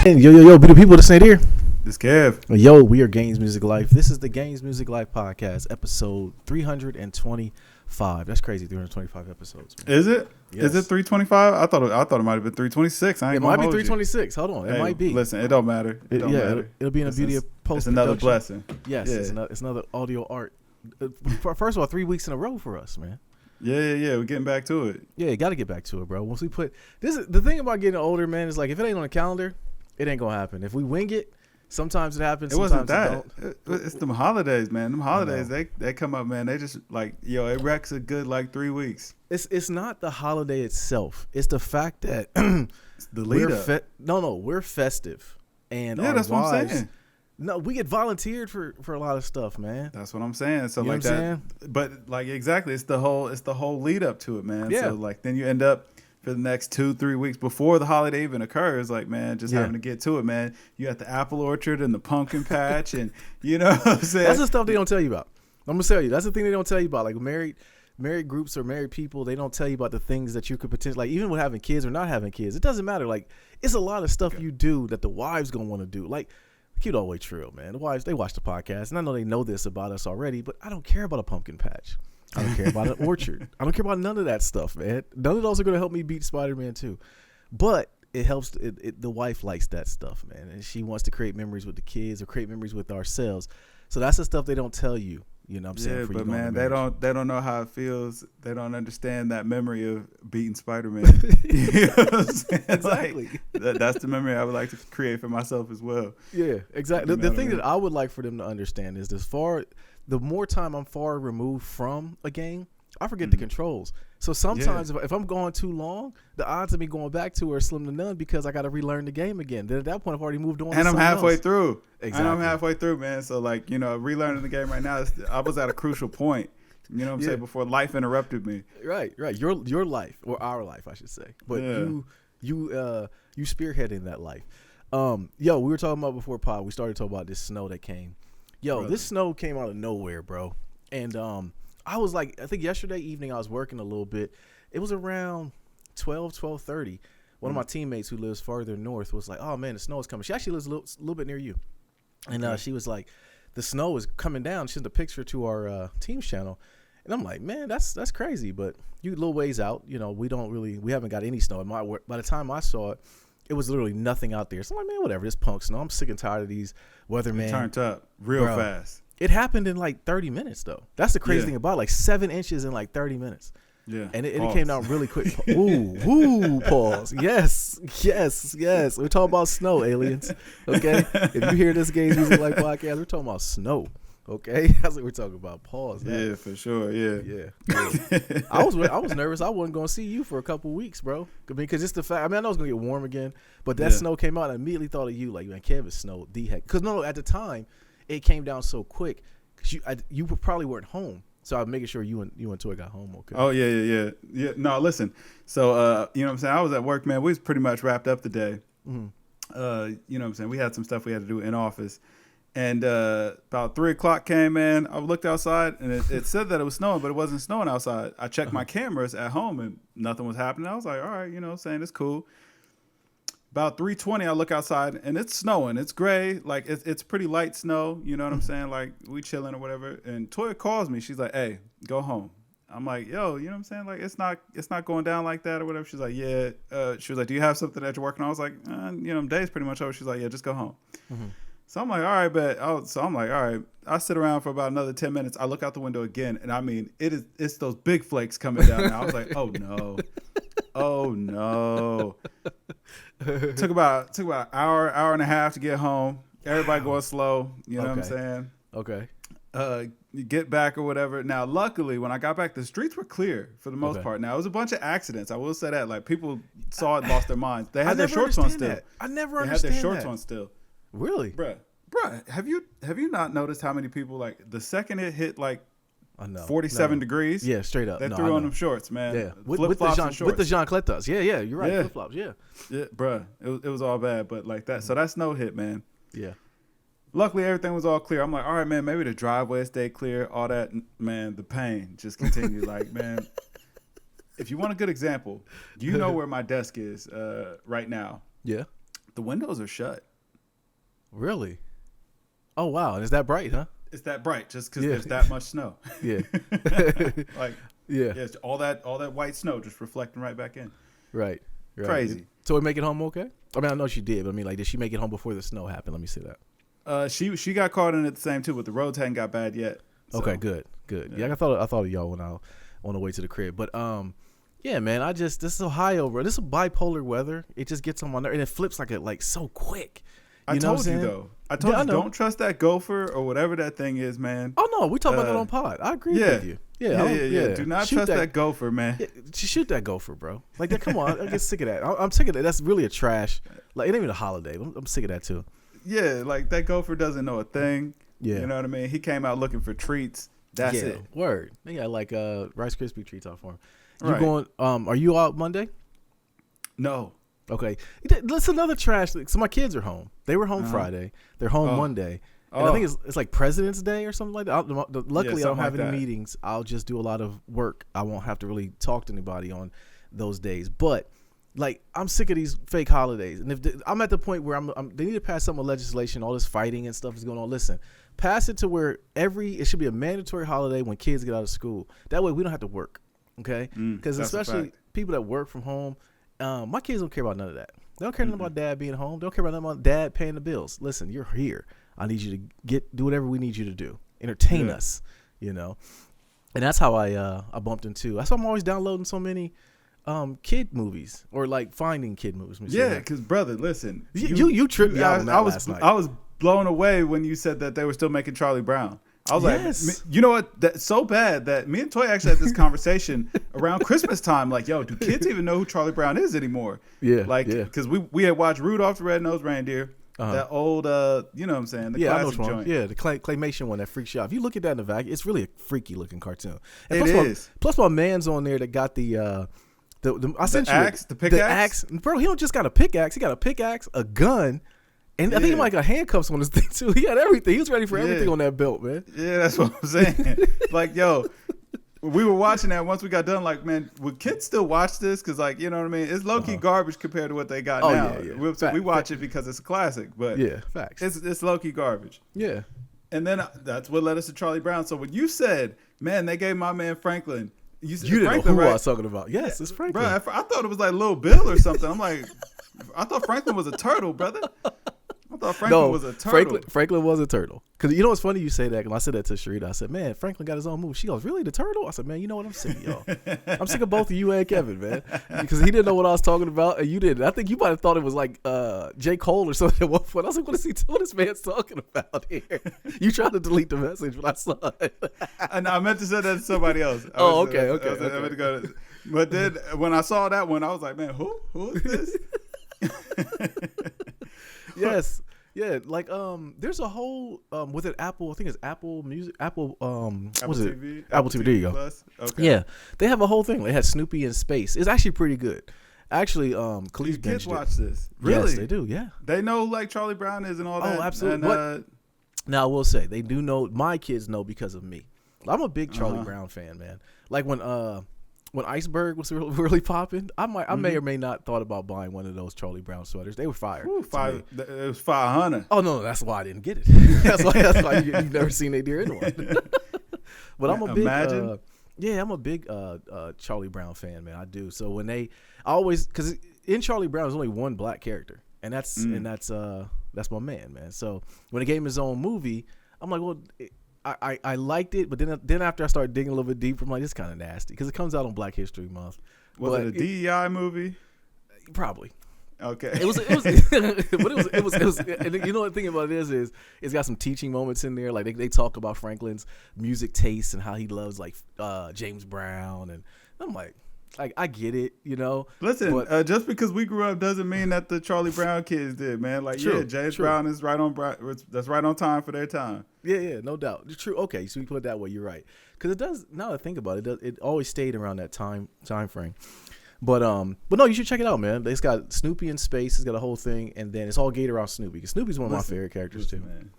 Yo, be the people to say here. This Kev. Yo, we are GamesMusicLyfe. This is the GamesMusicLyfe podcast, episode 325. That's crazy, 325 episodes. Man. Is it? Yes. Is it 325? I thought it might have been 326. It might be 326. Hold on, it might be. Listen, it don't matter. It'll be in the beauty of post. It's another blessing. Yes, yeah. it's another audio art. First of all, 3 weeks in a row for us, man. Yeah. We're getting back to it. Yeah, got to get back to it, bro. Once we put this, the thing about getting older, man, is like if it ain't on the calendar, it ain't gonna happen. If we wing it, sometimes it happens. It wasn't that. It's them holidays, man. Them holidays, they come up, man. They just like, it wrecks a good like 3 weeks. It's not the holiday itself. It's the fact that it's the lead up. We're festive, and that's what I'm saying. No, we get volunteered for a lot of stuff, man. That's what I'm saying. So you know like that, but like exactly, it's the whole lead up to it, man. Yeah. So like then you end up for the next 2-3 weeks before the holiday even occurs, like man, just having to get to it, man. You got the apple orchard and the pumpkin patch, and you know what I'm saying. That's the stuff they don't tell you about. I'm gonna tell you, that's the thing they don't tell you about. Like married groups or married people, they don't tell you about the things that you could potentially, like even with having kids or not having kids, it doesn't matter. Like it's a lot of stuff you do that the wives gonna want to do. Like Cute Always Trill, man. The wives, they watch the podcast, and I know they know this about us already, but I don't care about a pumpkin patch. I don't care about an orchard. I don't care about none of that stuff, man. None of those are going to help me beat Spider-Man 2. But it helps. The wife likes that stuff, man. And she wants to create memories with the kids or create memories with ourselves. So that's the stuff they don't tell you. You know what I'm saying? Yeah, for but you man, they don't know how it feels. They don't understand that memory of beating Spider-Man. You know what I'm saying? Exactly. Like, that's the memory I would like to create for myself as well. Yeah, exactly. The thing that I would like for them to understand is the more time I'm far removed from a game, I forget the controls. So sometimes if I'm going too long, the odds of me going back to it are slim to none because I got to relearn the game again. Then at that point, I've already moved on. And I'm halfway else. through. Exactly. And I'm halfway through, man. So like, relearning the game right now, I was at a crucial point. You know what I'm saying? Before life interrupted me. Right. Your life, or our life, I should say. But you spearheading that life. We were talking about before pod. We started talking about this snow that came. This snow came out of nowhere, bro. And I was like, I think yesterday evening I was working a little bit. It was around 12:30. One of my teammates who lives farther north was like, "Oh man, the snow is coming." She actually lives a little bit near you, and she was like, "The snow is coming down." She sent a picture to our Teams channel, and I'm like, "Man, that's crazy." But you a little ways out, we haven't got any snow. By the time I saw it, it was literally nothing out there. So I'm like, man, whatever, this punk snow. I'm sick and tired of these weathermen. It turned up real fast. It happened in like 30 minutes, though. That's the crazy thing about it. Like 7 inches in like 30 minutes. Yeah. And it came down really quick. Ooh, pause. Yes. We're talking about snow, aliens. Okay? If you hear this GamesMusicLyfe podcast, we're talking about snow. Okay? That's what we're talking about. Pause. Yeah, for sure. Yeah. I was nervous. I wasn't going to see you for a couple weeks, bro. Because it's the fact. I mean, I know it's going to get warm again, but that snow came out and I immediately thought of you. Like, man, Kevin, snow, D-heck. Because, no, at the time, it came down so quick because you probably weren't home, so I'm making sure you and Toy got home okay. Oh yeah. No, listen. So you know what I'm saying, I was at work, man. We was pretty much wrapped up the day. Mm-hmm. You know what I'm saying, we had some stuff we had to do in office, and about 3:00 came, man. I looked outside and it said that it was snowing, but it wasn't snowing outside. I checked my cameras at home and nothing was happening. I was like, all right, saying it's cool. About 3:20, I look outside and it's snowing. It's gray, like it's pretty light snow. You know what I'm saying? Like we chilling or whatever. And Toya calls me. She's like, "Hey, go home." I'm like, "Yo, you know what I'm saying? Like it's not going down like that or whatever." She's like, "Yeah." She was like, "Do you have something that you're working on?" I was like, "Day's pretty much over." She's like, "Yeah, just go home." Mm-hmm. So I'm like, "All right, but I'm like, all right." I sit around for about another 10 minutes. I look out the window again, and I mean, it's those big flakes coming down. Now I was like, "Oh no, oh no." Took about an hour and a half to get home. Everybody going slow. You know what I'm saying? Okay. Get back or whatever. Now, luckily, when I got back, the streets were clear for the most part. Now, it was a bunch of accidents. I will say that. Like, people saw it, lost their minds. They had their shorts on still. I never understand that. They had their shorts on still. Really? Bruh, have you not noticed how many people, like, the second it hit, like, 47 degrees. Yeah, straight up. They threw on them shorts, man. Yeah, flip-flops and shorts. With the Jean Cletas. Yeah, you're right. Yeah. Flip-flops, yeah. Yeah, bruh. It was all bad, but like that. So that snow hit, man. Yeah. Luckily, everything was all clear. I'm like, all right, man, maybe the driveway stayed clear. All that, man, the pain just continued. Like, man, if you want a good example, you know where my desk is right now. Yeah. The windows are shut. Really? Oh wow! And is that bright, huh? It's that bright just because there's that much snow. Yeah. Like it's all that white snow just reflecting right back in. Right. Crazy. So we make it home okay? I mean, I know she did, but I mean, like, did she make it home before the snow happened? Let me see that. She got caught in it the same too, but the roads hadn't got bad yet. So. Okay, good. Yeah, I thought of y'all when I on the way to the crib, but yeah, man, this is Ohio, bro. This is bipolar weather. It just gets on my nerve, and it flips like so quick. I told you don't trust that gopher or whatever that thing is, man. Oh no, we talk about that on pod. I agree with you. Yeah. Do not trust that gopher, man. Yeah, shoot that gopher, bro. Like that. Come on, I get sick of that. I'm sick of that. That's really a trash. Like it ain't even a holiday. I'm sick of that too. Yeah, like that gopher doesn't know a thing. Yeah, you know what I mean. He came out looking for treats. That's it. Word. They got like Rice Krispie treats out for him. Right. Going? Are you out Monday? No. Okay. That's another trash. So my kids are home. They were home Friday. They're home Monday. And I think it's like President's Day or something like that. Luckily, I don't have any meetings. I'll just do a lot of work. I won't have to really talk to anybody on those days. But like, I'm sick of these fake holidays. And if I'm at the point where they need to pass some legislation. All this fighting and stuff is going on. Listen, pass it to where it should be a mandatory holiday when kids get out of school. That way we don't have to work. Okay? Because especially people that work from home. My kids don't care about none of that. They don't care nothing about dad being home. They don't care about nothing about dad paying the bills. Listen, you're here. I need you to do whatever we need you to do. Entertain us, you know. And that's how I bumped into. That's why I'm always downloading so many kid movies or like finding kid movies. Yeah, because brother, listen, you tripped me out on that last night. I was blown away when you said that they were still making Charlie Brown. I was like, you know what? That's so bad that me and Toy actually had this conversation around Christmas time. Like, yo, do kids even know who Charlie Brown is anymore? Yeah. Like, because we had watched Rudolph the Red-Nosed Reindeer, that old, you know what I'm saying? The classic joint. Yeah, the claymation one that freaks you out. If you look at that in the vacuum, it's really a freaky looking cartoon. And it is. Plus, my man's on there that got the I sent you the pickaxe? Bro, he don't just got a pickaxe. He got a pickaxe, a gun. And I think he might got handcuffs on his thing too. He had everything. He was ready for everything on that belt, man. Yeah, that's what I'm saying. Like, yo, we were watching that once we got done. Like, man, would kids still watch this? Because, like, you know what I mean? It's low key garbage compared to what they got now. Yeah. We watch it because it's a classic, but facts. It's low key garbage. Yeah. And then that's what led us to Charlie Brown. So when you said, man, they gave my man Franklin. You didn't Franklin, know who right? I was talking about. Yes, it's Franklin. Bro, I thought it was like Lil Bill or something. I'm like, I thought Franklin was a turtle, brother. I thought Franklin was a turtle. Franklin was a turtle. Because you know what's funny? You say that. And I said that to Sharita. I said, man, Franklin got his own movie. She goes, really, the turtle? I said, man, you know what? I'm sick of y'all. I'm sick of both of you and Kevin, man. Because he didn't know what I was talking about, and you didn't. I think you might have thought it was like J. Cole or something at one point. I was like, what this man's talking about here? You tried to delete the message, but I saw it. And I meant to say that to somebody else. Okay. I meant to go but then when I saw that one, I was like, man, who is this? Yes. Yeah, like there's a whole with it Apple, I think it's Apple Music, Apple what's it? TV? Apple TV. There you go. Plus? Okay. Yeah, they have a whole thing. They had Snoopy in space. It's actually pretty good. Actually, Khalees kids watch this. Really? Yes, they do. Yeah, they know like Charlie Brown is and all that. Oh, absolutely. And, now I will say they do know. My kids know because of me. I'm a big Charlie Brown fan, man. Like when Iceberg was really popping, I may or may not thought about buying one of those Charlie Brown sweaters. They were fire. It was 500. Oh no, that's why I didn't get it. that's why you've never seen a deer in one. But I'm a big I'm a big Charlie Brown fan, man. I do. So when I always, because in Charlie Brown there's only one black character, and that's my man. So when they gave him his own movie, I'm like, well. I liked it, but then after I started digging a little bit deeper, I'm like, it's kind of nasty because it comes out on Black History Month. Was it a DEI movie? Probably. Okay. It was, but it was. And you know the thing about it is it's got some teaching moments in there. Like they talk about Franklin's music taste and how he loves like James Brown, and I'm like I get it, you know. Listen, but, just because we grew up doesn't mean that the Charlie Brown kids did, man. Like, James Brown is right on. That's right on time for their time. Yeah, no doubt. It's true. Okay, so we put it that way. You're right. Because it does. Now that I think about it, it always stayed around that time frame. But no, you should check it out, man. It's got Snoopy in space. It's got a whole thing, and then it's all geared around Snoopy. Because Snoopy's one of my favorite characters too. Man,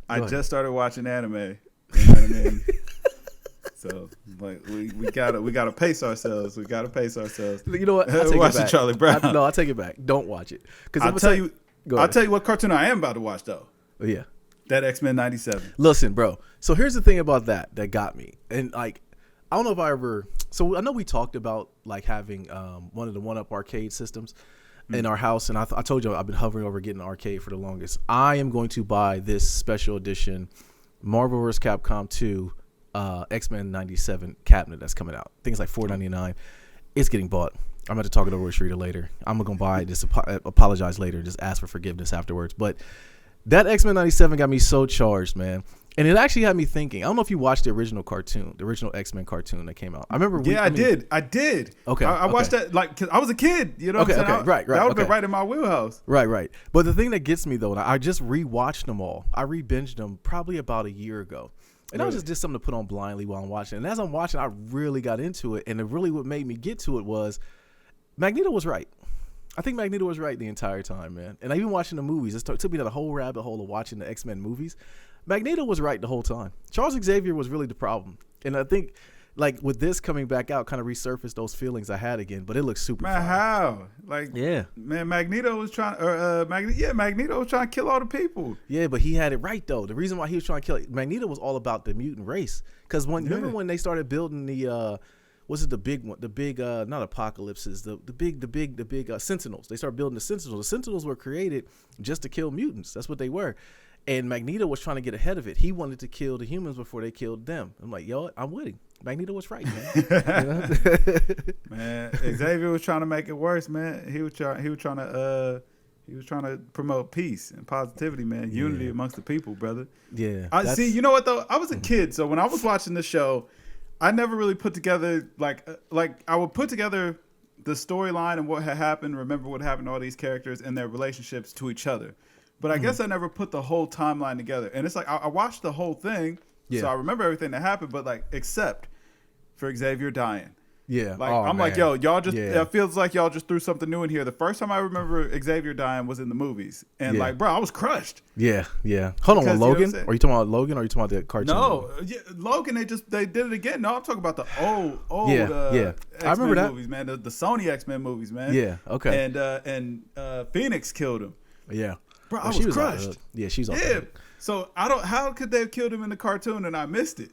I just started watching anime. You know what I mean? So like we gotta pace ourselves. We gotta pace ourselves. You know what? I take watch it back. Charlie Brown. I take it back. Don't watch it. Because I'll tell you what cartoon I am about to watch though. Oh, yeah. That X-Men 97. Listen, bro. So here's the thing about that got me. And like, I don't know if I ever. So I know we talked about like having one of the 1UP arcade systems in our house, and I told you I've been hovering over getting an arcade for the longest. I am going to buy this special edition Marvel vs. Capcom 2 X-Men 97 cabinet that's coming out. I think it's like $4.99. It's getting bought. I'm going to talk it over with Shrita later. I'm going to buy it, just apologize later, just ask for forgiveness afterwards. But that X-Men 97 got me so charged, man. And it actually had me thinking. I don't know if you watched the original cartoon, the original X-Men cartoon that came out. I remember. I did. Okay. I watched that like 'cause I was a kid. You know what I'm saying? Okay. Right. That would have been right in my wheelhouse. Right. But the thing that gets me though, and I just rewatched them all. I re-binged them probably about a year ago. And that was just something to put on blindly while I'm watching. And as I'm watching, I really got into it. And what made me get to it was Magneto was right. I think Magneto was right the entire time, man. And even watching the movies, it took me down a whole rabbit hole of watching the X-Men movies. Magneto was right the whole time. Charles Xavier was really the problem. And I think, like, with this coming back out, kind of resurfaced those feelings I had again. But it looks super man, fun. How? Like, yeah. Man, Magneto was trying, Magneto was trying to kill all the people. Yeah, but he had it right, though. The reason why he was trying to kill Magneto was all about the mutant race. Because remember when they started building the, the big one? The big, not apocalypses, the big Sentinels. They started building the Sentinels. The Sentinels were created just to kill mutants. That's what they were. And Magneto was trying to get ahead of it. He wanted to kill the humans before they killed them. I'm like, yo, I'm with him. Magneto was right, man. Man, Xavier was trying to make it worse, man. He was trying to promote peace and positivity, man. Unity amongst the people, brother. Yeah. I see. You know what though? I was a kid, so when I was watching the show, I never really put together like I would put together the storyline and what had happened. Remember what happened to all these characters and their relationships to each other. But I guess I never put the whole timeline together. And it's like I watched the whole thing, so I remember everything that happened, but like except for Xavier dying. Yeah. Like I'm like, yo, y'all just it feels like y'all just threw something new in here. The first time I remember Xavier dying was in the movies. And like, bro, I was crushed. Yeah. Hold on, Logan? You know are you talking about Logan or are you talking about the cartoon? No, Logan, they did it again. No, I'm talking about the old X-Men I remember that movies, man. The Sony X-Men movies, man. Yeah, okay. And Phoenix killed him. Yeah. Bro, I was crushed. She's on. Yeah. So how could they have killed him in the cartoon and I missed it?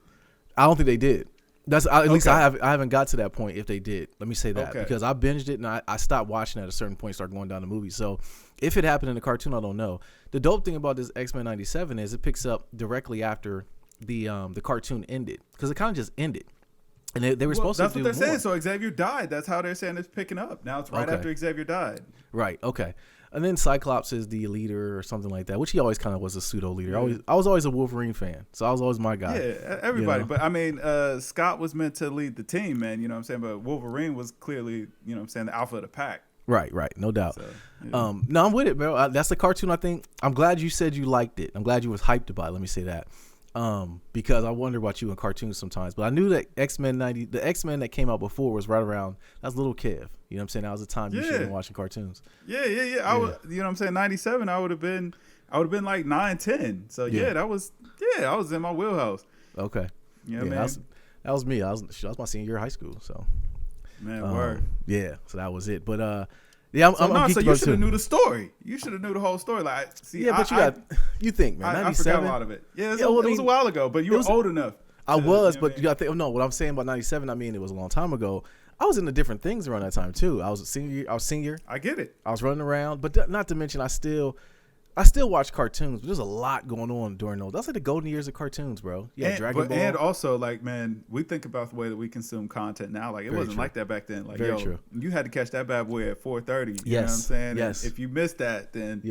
I don't think they did. At least I haven't got to that point if they did. Let me say that because I binged it and I stopped watching at a certain point, started going down the movie. So if it happened in the cartoon, I don't know. The dope thing about this X-Men 97 is it picks up directly after the cartoon ended because it kind of just ended. And they were supposed to do That's what they're saying. more. So Xavier died. That's how they're saying it's picking up. Now it's right after Xavier died. Right. Okay. And then Cyclops is the leader or something like that, which he always kind of was a pseudo leader. I was always a Wolverine fan, so I was always my guy. Yeah, everybody. You know? But I mean, Scott was meant to lead the team, man. You know what I'm saying? But Wolverine was clearly, you know what I'm saying, the alpha of the pack. Right. No doubt. So, no, I'm with it, bro. That's the cartoon. I think I'm glad you said you liked it. I'm glad you was hyped about it. Let me say that. Because I wonder about you in cartoons sometimes, but I knew that the X-Men that came out before was right around. That's little Kev. You know what I'm saying? That was the time you should have been watching cartoons. Yeah. I was, you know what I'm saying? 97. I would have been like 9, 10. So I was in my wheelhouse. Okay. You know what I mean? That was me. That was my senior year of high school. So. Man, word. Yeah. So that was it. But I'm so you should have knew the story. You should have knew the whole story. Like, see, you think, man? 97? I forgot a lot of it. Yeah, it was a while ago, but you were old enough. I was, but you got to think. No, what I'm saying about 97, I mean, it was a long time ago. I was into different things around that time too. I was senior. I get it. I was running around, but not to mention, I still watch cartoons. But there's a lot going on during those. That's like the golden years of cartoons, bro. Yeah, Dragon Ball. And also, like, man, we think about the way that we consume content now. Like, it wasn't like that back then. Like, true. You had to catch that bad boy at 4:30. You know what I'm saying? Yes. And if you missed that, then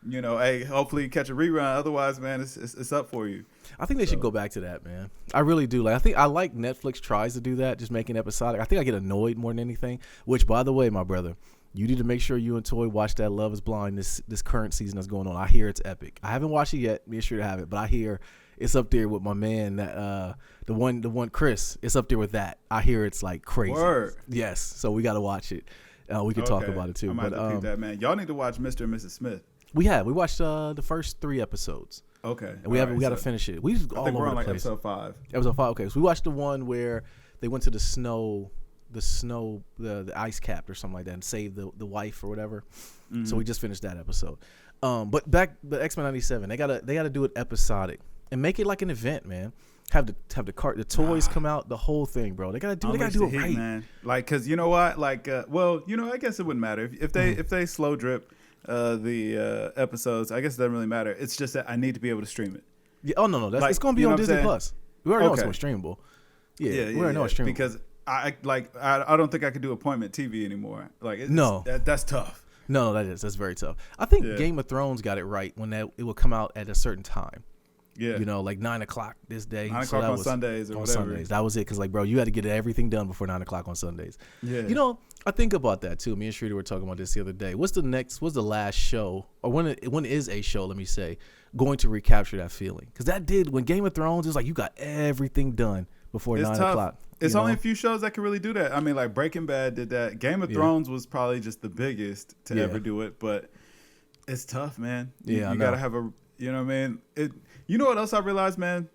you know, hey, hopefully you catch a rerun. Otherwise, man, it's up for you. I think they should go back to that, man. I really do. Like, I like Netflix tries to do that, just making episodic. I think I get annoyed more than anything. Which, by the way, my brother, you need to make sure you and Toy watch that Love Is Blind this current season that's going on. I hear it's epic. I haven't watched it yet. Be sure to have it, but I hear it's up there with my man that the one Chris. It's up there with that. I hear it's like crazy. Word. Yes, so we got to watch it. We can talk about it too. I'm about to keep that, man. Y'all need to watch Mr. and Mrs. Smith. We watched the first 3 episodes. Okay. And we got to finish it. We just all over we're on the like place. episode 5. Episode 5. Okay, so we watched the one where they went to the ice cap or something like that and saved the wife or whatever. Mm-hmm. So we just finished that episode. But X-Men 97, they gotta do it episodic and make it like an event, man. Have the toys come out, the whole thing, bro. They gotta do it right, man. Like, cause you know what? Like, I guess it wouldn't matter if they slow drip the episodes. I guess it doesn't really matter. It's just that I need to be able to stream it. Yeah. Oh no, that's it's gonna be on Disney Plus. We already know it's gonna be streamable. Yeah, we already know it's streamable because I don't think I could do appointment TV anymore. Like, that's tough. No, that's very tough. I think Game of Thrones got it right when it would come out at a certain time. Yeah, like 9:00 this day. 9:00 on Sundays or whatever. Sundays, that was it. Because bro, you had to get everything done before 9:00 on Sundays. Yeah, I think about that too. Me and Shrita were talking about this the other day. What's the last show, or when is a show? Let me say, going to recapture that feeling? Because that did when Game of Thrones. It was like you got everything done before 9:00. It's only a few shows that can really do that. I mean, like Breaking Bad did that. Game of Thrones was probably just the biggest to ever do it, but it's tough, man. You gotta have you know what I mean? You know what else I realized, man?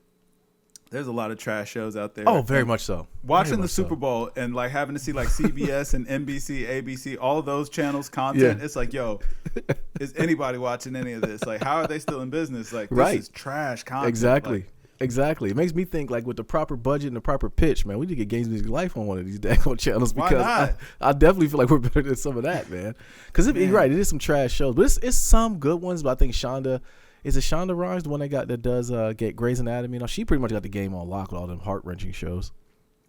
There's a lot of trash shows out there. Oh, very much so. Watching the Super Bowl and like having to see like CBS and NBC, ABC, all of those channels content. It's like, yo, is anybody watching any of this? Like, how are they still in business? Like, this is trash content. Exactly. Exactly. It makes me think like with the proper budget and the proper pitch, man, we need to get GamesMusicLyfe on one of these daggone channels because I definitely feel like we're better than some of that, man. Because you're right, it is some trash shows, but it's some good ones. But I think Shonda Rhimes, the one that does get Grey's Anatomy? She pretty much got the game on lock with all them heart wrenching shows.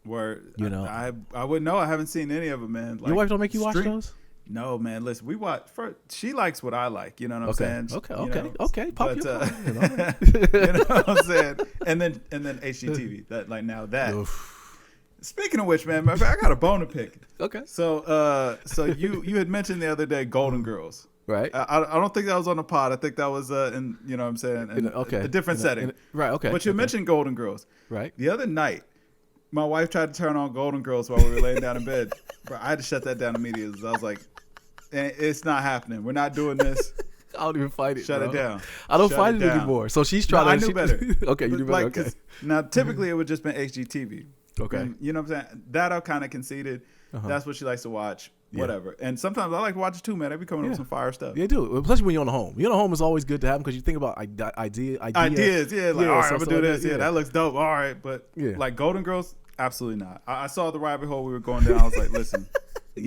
Where I wouldn't know. I haven't seen any of them, man. Like, your wife don't make you watch those? No, man. Listen, we watch. She likes what I like. You know what I'm saying? Okay. Pop your you know what I'm saying? And then HGTV. That like now that. Oof. Speaking of which, man, I got a bone to pick. Okay. So you had mentioned the other day Golden Girls. Right. I don't think that was on the pod. I think that was in you know what I'm saying a different setting. Right. Okay. But you mentioned Golden Girls. Right. The other night, my wife tried to turn on Golden Girls while we were laying down in bed. Bro, I had to shut that down immediately. I was like, it's not happening. We're not doing this. I don't even fight it. Shut it down. I don't fight it anymore. So she's trying I knew better. Okay, you knew better. Okay. Now, typically, it would just been HGTV. Okay. And, you know what I'm saying? That I kind of conceded. That's what she likes to watch. Whatever. And sometimes I like to watch it too, man. They be coming up with some fire stuff. Yeah, do. Especially when you're on the home. You're on the home is always good to have because you think about ideas. Yeah, like, all right, I'm going to do this. Yeah, that looks dope. All right. But like Golden Girls, absolutely not. I saw the rabbit hole we were going down. I was like, listen. Good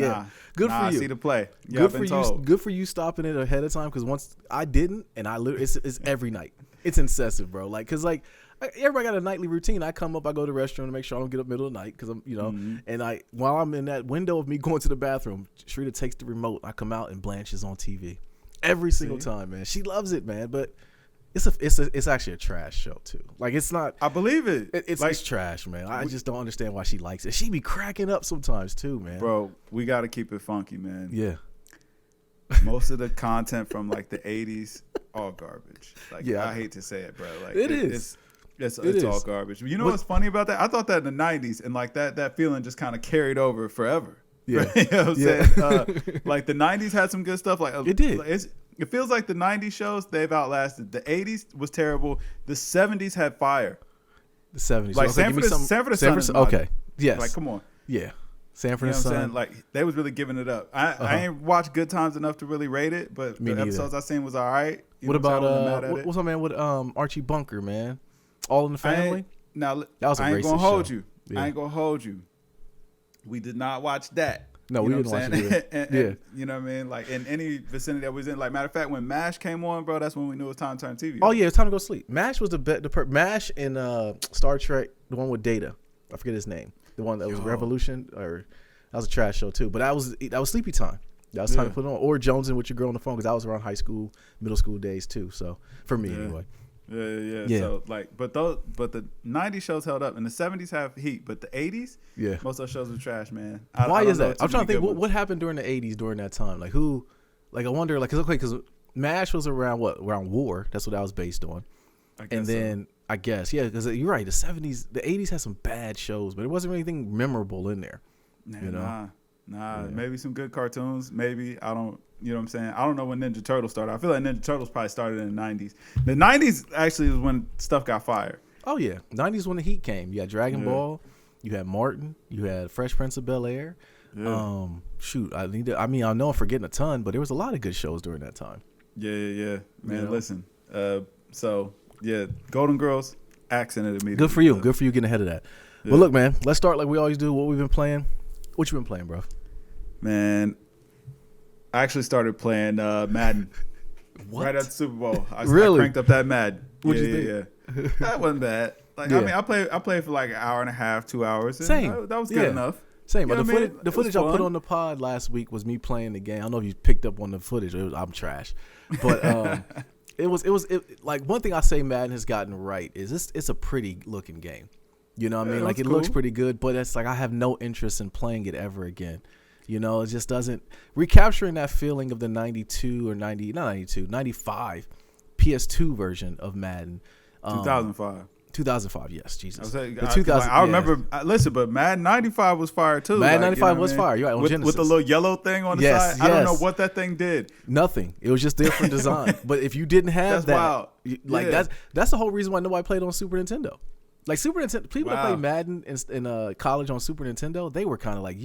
for you. I see the play. Good for you stopping it ahead of time because once I didn't, and I literally it's every night. It's incessant, bro. Like, cause like everybody got a nightly routine. I come up, I go to the restroom to make sure I don't get up middle of the night because I'm, and while I'm in that window of me going to the bathroom, Shrita takes the remote. I come out and Blanche is on TV every single time, man. She loves it, man. But it's actually a trash show too. Like it's not. I believe it. It's trash, man. I just don't understand why she likes it. She be cracking up sometimes too, man. Bro, we got to keep it funky, man. Yeah. Most of the content from like the 80s, all garbage. Like I hate to say it, bro. Like it is. It's all garbage. You know what's funny about that? I thought that in the 90s and like that feeling just kind of carried over forever. Yeah. You know what I'm saying? Like the 90s had some good stuff. Like it did. It feels like the 90s shows, they've outlasted. The 80s was terrible. The 70s had fire. The 70s. Like Sanford and Son. Okay. Yes. Like, come on. Yeah. Sanford and Son. Son. Like, they was really giving it up. I ain't watched Good Times enough to really rate it, but the episodes I seen was all right. What about, what's up, man, with Archie Bunker, man? All in the Family? That was a I ain't racist gonna hold show. you. Yeah. I ain't gonna hold you. We did not watch that. No, we didn't watch it. And, you know what I mean? Like in any vicinity that we was in. Like matter of fact, when MASH came on, bro, that's when we knew it was time to turn TV. Oh yeah, it's time to go sleep. MASH was MASH and Star Trek, the one with Data. I forget his name. The one that was Revolution, or that was a trash show too. But that was sleepy time. That was time to put it on. Or Jonesing with your girl on the phone because I was around high school, middle school days too. So for me anyway. Yeah. So like, but the 90s shows held up, and the 70s have heat, but the 80s, most of those shows were trash, man. Why is that? I'm trying to think what happened during the 80s during that time. Like who? Like I wonder. Like because MASH was around war. That's what that was based on. I guess because you're right. The 70s, the 80s had some bad shows, but it wasn't really anything memorable in there. Nah. Maybe some good cartoons. Maybe I don't. You know what I'm saying? I don't know when Ninja Turtles started. I feel like Ninja Turtles probably started in the 90s. The 90s actually was when stuff got fired. Oh yeah, 90s when the heat came. You had Dragon Ball. You had Martin. You had Fresh Prince of Bel-Air. Yeah. I know I'm forgetting a ton, but there was a lot of good shows during that time. Yeah. Man, listen. Golden Girls, accented immediately. Good for you. Good for you getting ahead of that. Yeah. Well, look, man, let's start like we always do. What we've been playing. What you been playing, bro? Man, I actually started playing Madden. What? Right at the Super Bowl. I cranked up that Madden. What'd you think? That wasn't bad. I played for like an hour and a half, 2 hours. Same. That was good enough. Same. But the footage I put on the pod last week was me playing the game. I don't know if you picked up on the footage. I'm trash. But it was like one thing I say Madden has gotten right is it's a pretty looking game. You know what I mean? Like it looks pretty good, but it's like I have no interest in playing it ever again. You know, it just doesn't recapturing that feeling of the 95 PS2 version of Madden. 2005, yes, Jesus. I remember. Listen, but Madden 95 was fire too. Madden 95 was fire. You're right, on Genesis. With the little yellow thing on the side. I don't know what that thing did. Nothing. It was just different design. But if you didn't have wild. That's the whole reason why nobody played on Super Nintendo. Like Super Nintendo, people that played Madden in college on Super Nintendo, they were kind of like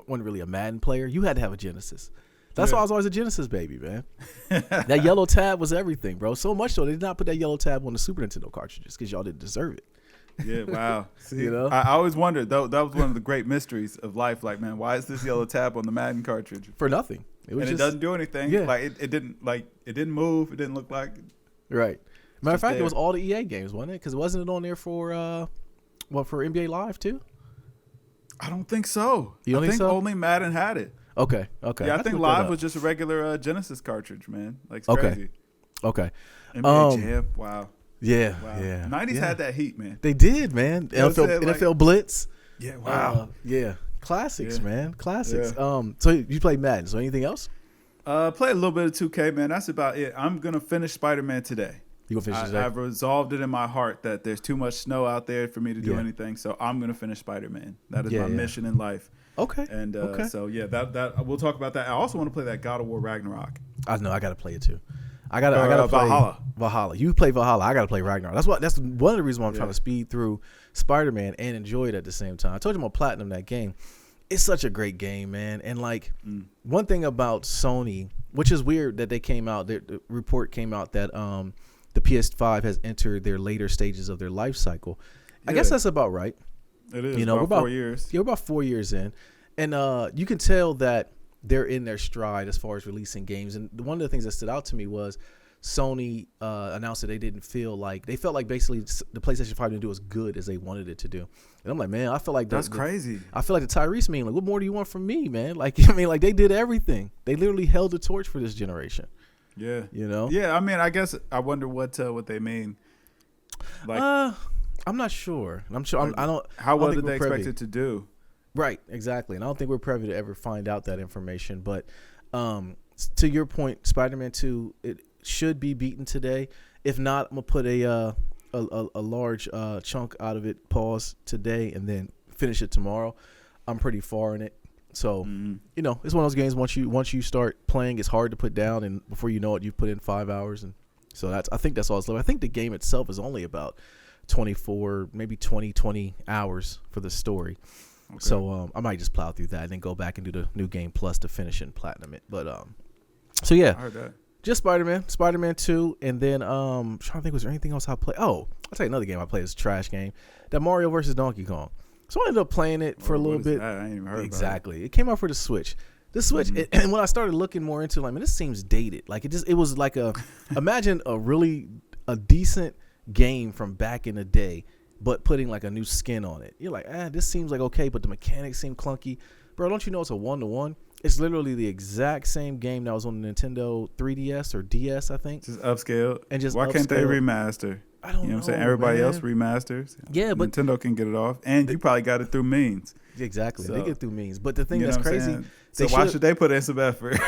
weren't really a Madden player. You had to have a Genesis. That's why I was always a Genesis baby, man. That yellow tab was everything, bro. So much so they did not put that yellow tab on the Super Nintendo cartridges because y'all didn't deserve it. Yeah, wow. See, you know, I always wondered that was one of the great mysteries of life. Like, man, why is this yellow tab on the Madden cartridge? For nothing. It doesn't do anything. Yeah. Like it didn't move. It didn't look like. Right. Matter of fact, it was all the EA games, wasn't it? Because it wasn't on there for for NBA Live too. I don't think so. You don't think so? Only Madden had it. Okay. Yeah, I think Live was just a regular Genesis cartridge, man. Like it's crazy. Okay. NBA Jam. Wow. Yeah. Wow. Yeah. 90s had that heat, man. They did, man. NFL Blitz. Yeah. Wow. Classics, man. Classics. Yeah. So you played Madden. So anything else? Play a little bit of 2K, man. That's about it. I'm gonna finish Spider-Man today. You gonna finish today? I've resolved it in my heart that there's too much snow out there for me to do anything. So I'm gonna finish Spider-Man. That is my mission in life. Okay. And so that we'll talk about that. I also want to play that God of War Ragnarok. I know I gotta play it too. I gotta play Valhalla. You play Valhalla. I gotta play Ragnarok. That's one of the reasons why I'm trying to speed through Spider-Man and enjoy it at the same time. I told you I'm gonna platinum that game. It's such a great game, man. And like one thing about Sony, which is weird that they came out, the report came out that the PS5 has entered their later stages of their life cycle. I guess that's about right. It is. You know, we're about 4 years. Yeah, we're about 4 years in, and you can tell that they're in their stride as far as releasing games. And one of the things that stood out to me was Sony announced that they felt like basically the PlayStation 5 didn't do as good as they wanted it to do. And I'm like, man, I feel like that's crazy. I feel like the Tyrese meme. Like, what more do you want from me, man? Like, I mean, like they did everything. They literally held the torch for this generation. Yeah. You know? Yeah, I mean, I guess I wonder what they mean. Like I'm not sure. I'm sure I don't how well did they expect it to do? Right, exactly. And I don't think we're privy to ever find out that information, but to your point, Spider-Man 2 it should be beaten today. If not, I'm going to put a large chunk out of it pause today and then finish it tomorrow. I'm pretty far in it. So, you know, it's one of those games once you start playing, it's hard to put down, and before you know it, you've put in 5 hours, and so I think that's all it's left. I think the game itself is only about 24, maybe 20 hours for the story. Okay. So I might just plow through that and then go back and do the new game plus to finish and platinum it. But so yeah, I heard that. Just Spider-Man 2, and then I'm trying to think, was there anything else I played? Oh, I'll tell you another game I played. Is a trash game, that Mario versus Donkey Kong. So I ended up playing it for a little bit. That? I ain't even heard exactly. About it. It came out for the Switch. The Switch, and when I started looking more into it, like, man, this seems dated. Like it was like imagine a decent game from back in the day, but putting like a new skin on it. You're like, this seems like okay, but the mechanics seem clunky. Bro, don't you know it's a 1-to-1? It's literally the exact same game that was on the Nintendo 3DS or DS, I think. Just upscale. And just why can't they remaster? I don't know. You know what I'm saying? Everybody else remasters. Yeah, but Nintendo can get it off, and you probably got it through means. Exactly. So, they get through means. But the thing that's crazy, So why should they put in some effort?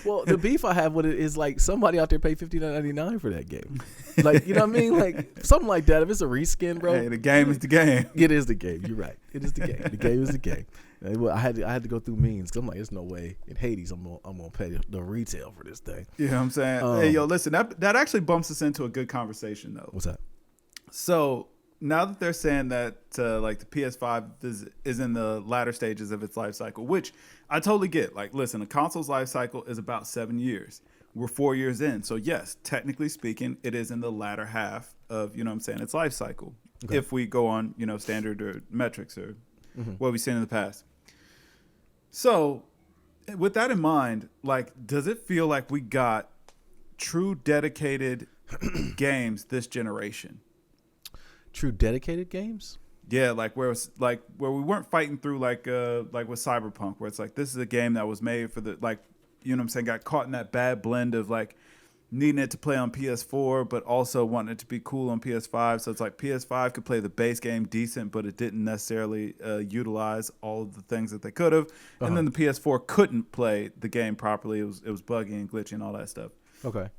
Well, the beef I have with it is like somebody out there paid $59.99 for that game. Like, you know what I mean? Like something like that. If it's a reskin, bro. Hey, the game is the game. It is the game. You're right. It is the game. The game is the game. I had to go through means because I'm like, there's no way in Hades I'm gonna pay the retail for this thing. You know what I'm saying? Hey, yo, listen, that actually bumps us into a good conversation though. What's that? So now that they're saying that like the PS5 is in the latter stages of its life cycle, which I totally get. Like, listen, a console's life cycle is about 7 years. We're 4 years in. So yes, technically speaking, it is in the latter half of, you know what I'm saying, its life cycle. Okay. If we go on, you know, standard or metrics or what we've seen in the past. So with that in mind, like, does it feel like we got true dedicated games this generation? True dedicated games? Yeah, like where we weren't fighting through like with Cyberpunk, where it's like this is a game that was made for the, like, you know what I'm saying, got caught in that bad blend of like needing it to play on PS4 but also wanting it to be cool on PS5. So it's like PS5 could play the base game decent, but it didn't necessarily utilize all of the things that they could have. And then the PS4 couldn't play the game properly. It was buggy and glitchy and all that stuff. Okay.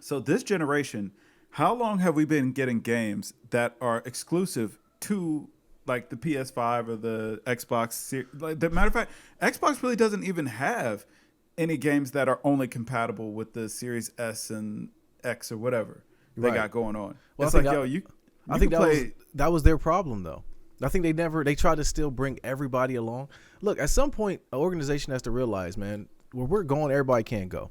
So this generation, how long have we been getting games that are exclusive to like the PS5 or the Xbox? Like, the matter of fact, Xbox really doesn't even have any games that are only compatible with the Series S and X or whatever they got going on. Well, it's like, I think that was their problem though. I think they tried to still bring everybody along. Look, at some point, an organization has to realize, man, where we're going, everybody can't go.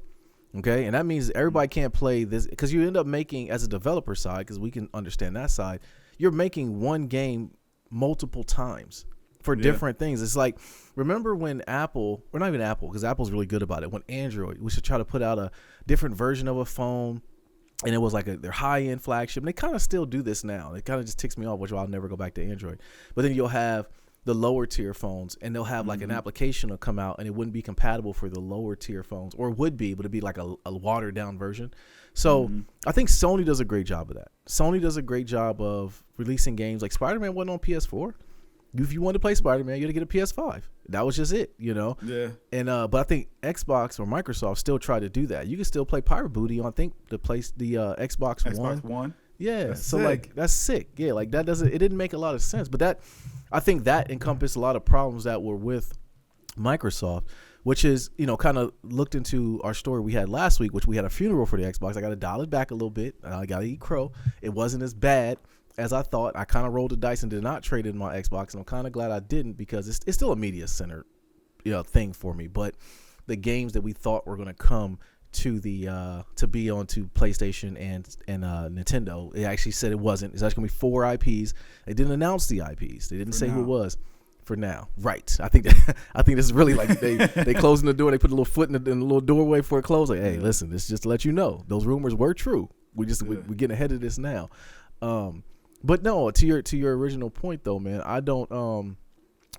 Okay, and that means everybody can't play this, because you end up making, as a developer side, because we can understand that side, you're making one game multiple times for different things. It's like, remember when Apple, or not even Apple, because Apple's really good about it, when Android, we should try to put out a different version of a phone, and it was like their high-end flagship. And they kind of still do this now. It kind of just ticks me off, which I'll never go back to Android. But then you'll have the lower tier phones, and they'll have like an application will come out and it wouldn't be compatible for the lower tier phones, or would be, but it'd be like a watered down version. So I think Sony does a great job of that. Sony does a great job of releasing games. Like Spider-Man wasn't on PS4. If you wanted to play Spider-Man, you had to get a PS5. That was just it, you know? Yeah. And but I think Xbox or Microsoft still try to do that. You can still play Pirate Booty on, I think, the Xbox One. Xbox One? Yeah. That's so sick. Like, that's sick. Yeah, like it didn't make a lot of sense. But I think that encompassed a lot of problems that were with Microsoft, which is, you know, kind of looked into our story we had last week, which we had a funeral for the Xbox. I got to dial it back a little bit. I got to eat crow. It wasn't as bad as I thought. I kind of rolled the dice and did not trade in my Xbox, and I'm kind of glad I didn't, because it's still a media center, you know, thing for me. But the games that we thought were going to come to the to be onto PlayStation and Nintendo, it actually said it wasn't. It's actually going to be 4 IPs. They didn't announce the IPs. They didn't say who it was. For now, right? I think this is really like they closing the door. They put a little foot in the little doorway for it closed. Like, hey, listen, this is just to let you know those rumors were true. We're getting ahead of this now. But no, to your original point though, man, I don't.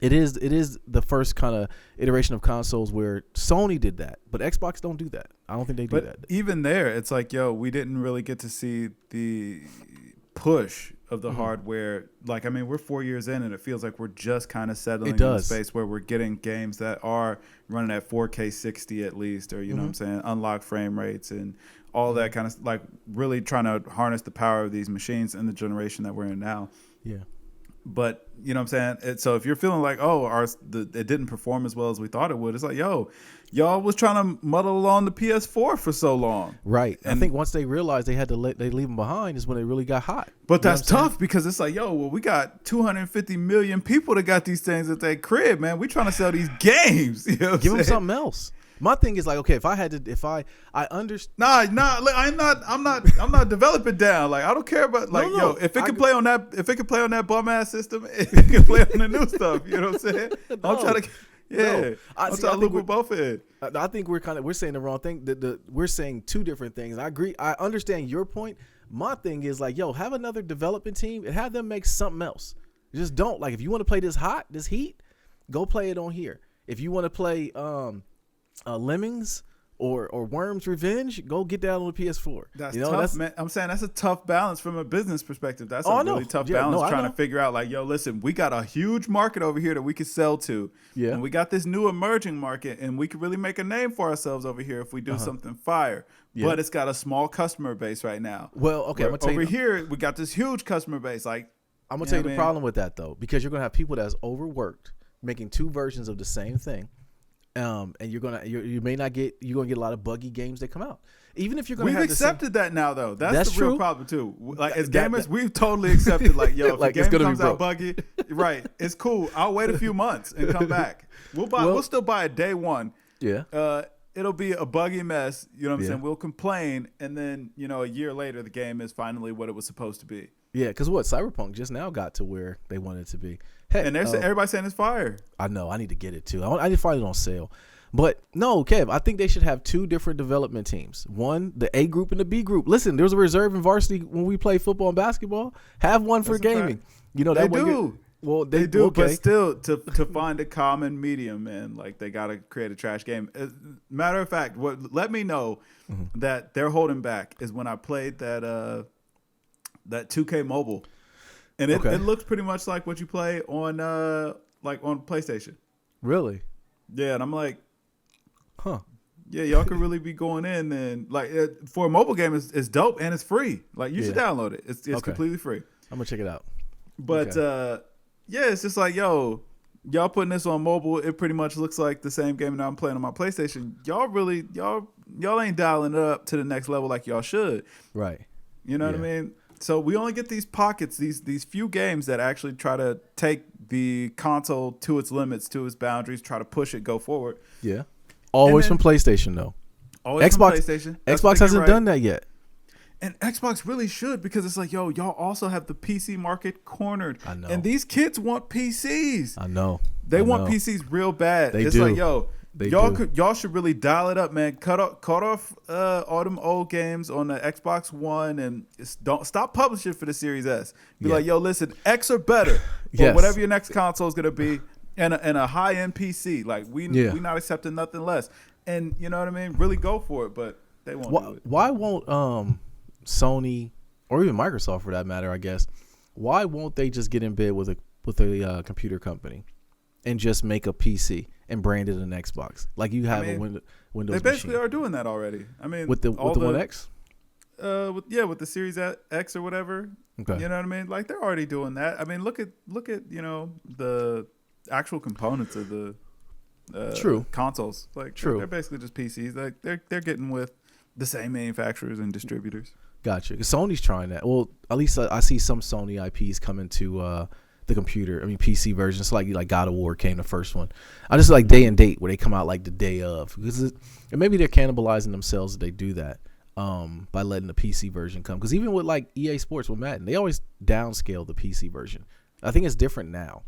It is the first kind of iteration of consoles where Sony did that, but Xbox don't do that. I don't think they do that. Even there, it's like, we didn't really get to see the push of the hardware. Like, I mean, we're 4 years in, and it feels like we're just kind of settling in a space where we're getting games that are running at 4K 60 at least, or you know what I'm saying, unlocked frame rates and all that kind of, like, really trying to harness the power of these machines in the generation that we're in now. Yeah. But you know what I'm saying? So if you're feeling like, it didn't perform as well as we thought it would, it's like, y'all was trying to muddle along the PS4 for so long. Right. And I think once they realized they had to leave them behind is when they really got hot. But that's tough, because it's like, we got 250 million people that got these things at their crib, man. We trying to sell these games. You know, give them something else. My thing is like, okay, I understand. I'm not developing down. Like, I don't care about, like, if it can play on that bum ass system, it can play on the new stuff. You know what I'm saying? I'm trying to, I'm trying to look with both ends. I think we're saying the wrong thing. We're saying two different things. I agree. I understand your point. My thing is like, have another development team and have them make something else. Just don't, like, if you want to play this heat, go play it on here. If you want to play Lemmings or Worms Revenge, go get that on the PS4. That's tough, man. I'm saying that's a tough balance from a business perspective. That's a really tough balance trying to figure out, like, yo, listen, we got a huge market over here that we could sell to. Yeah. And we got this new emerging market, and we could really make a name for ourselves over here if we do something fire. Yeah. But it's got a small customer base right now. Well, okay, I'm gonna tell you. Over here, we got this huge customer base. Like, I'm gonna tell you the problem with that, though, because you're gonna have people that's overworked making two versions of the same thing. And you're gonna get a lot of buggy games that come out. Even if you're gonna, we've accepted that now, though. That's the real problem too. Like, as gamers, we've totally accepted, like, yo, if like, a game comes out buggy, right? It's cool. I'll wait a few months and come back. We'll still buy it day one. Yeah. It'll be a buggy mess. You know what I'm saying? We'll complain, and then, you know, a year later, the game is finally what it was supposed to be. Yeah, because Cyberpunk just now got to where they wanted it to be. Heck, and everybody's saying it's fire. I know. I need to get it too. I need to find it on sale. But no, Kev, I think they should have two different development teams. One, the A group and the B group. Listen, there's a reserve and varsity when we play football and basketball. Have one for gaming. You know, they do. Well, they do, okay. But still, to find a common medium, man, like, they got to create a trash game. Matter of fact, what let me know that they're holding back is when I played that 2K Mobile, and it looks pretty much like what you play on on PlayStation. Really? Yeah, and I'm like, huh? Yeah, y'all could really be going in, and like, for a mobile game, it's dope and it's free. Like, you should download it. It's completely free. I'm gonna check it out. But yeah, it's just like, yo, y'all putting this on mobile, it pretty much looks like the same game that I'm playing on my PlayStation. Y'all ain't dialing it up to the next level like y'all should. Right. You know what I mean? So we only get these pockets, these few games that actually try to take the console to its limits, to its boundaries, try to push it, go forward. Yeah. Always from PlayStation, though. Always from PlayStation. Xbox hasn't done that yet. And Xbox really should, because it's like, yo, y'all also have the PC market cornered. I know. And these kids want PCs. I know. They want PCs real bad. It's like, yo, y'all should really dial it up, man. Cut off all them old games on the Xbox One, and don't stop publishing for the Series S. Be like, yo, listen, X or better, or whatever your next console is gonna be, and a high end PC. Like, we not accepting nothing less. And you know what I mean? Really go for it, but they won't do it. Why won't Sony, or even Microsoft for that matter, I guess, why won't they just get in bed with a computer company and just make a PC and brand it an Xbox, like you have a Windows They basically machine. Are doing that already. I mean, with the One X, with the Series X or whatever. Okay. You know what I mean? Like, they're already doing that. I mean, look at you know, the actual components of the consoles. Like, they're basically just PCs. Like, they're getting with the same manufacturers and distributors. Gotcha. Sony's trying that. Well, at least I see some Sony IPs coming to the computer. I mean, PC versions, like God of War came the first one. I just like day and date where they come out like the day of, because and maybe they're cannibalizing themselves if they do that by letting the PC version come. Because even with like EA Sports with Madden, they always downscale the PC version. I think it's different now,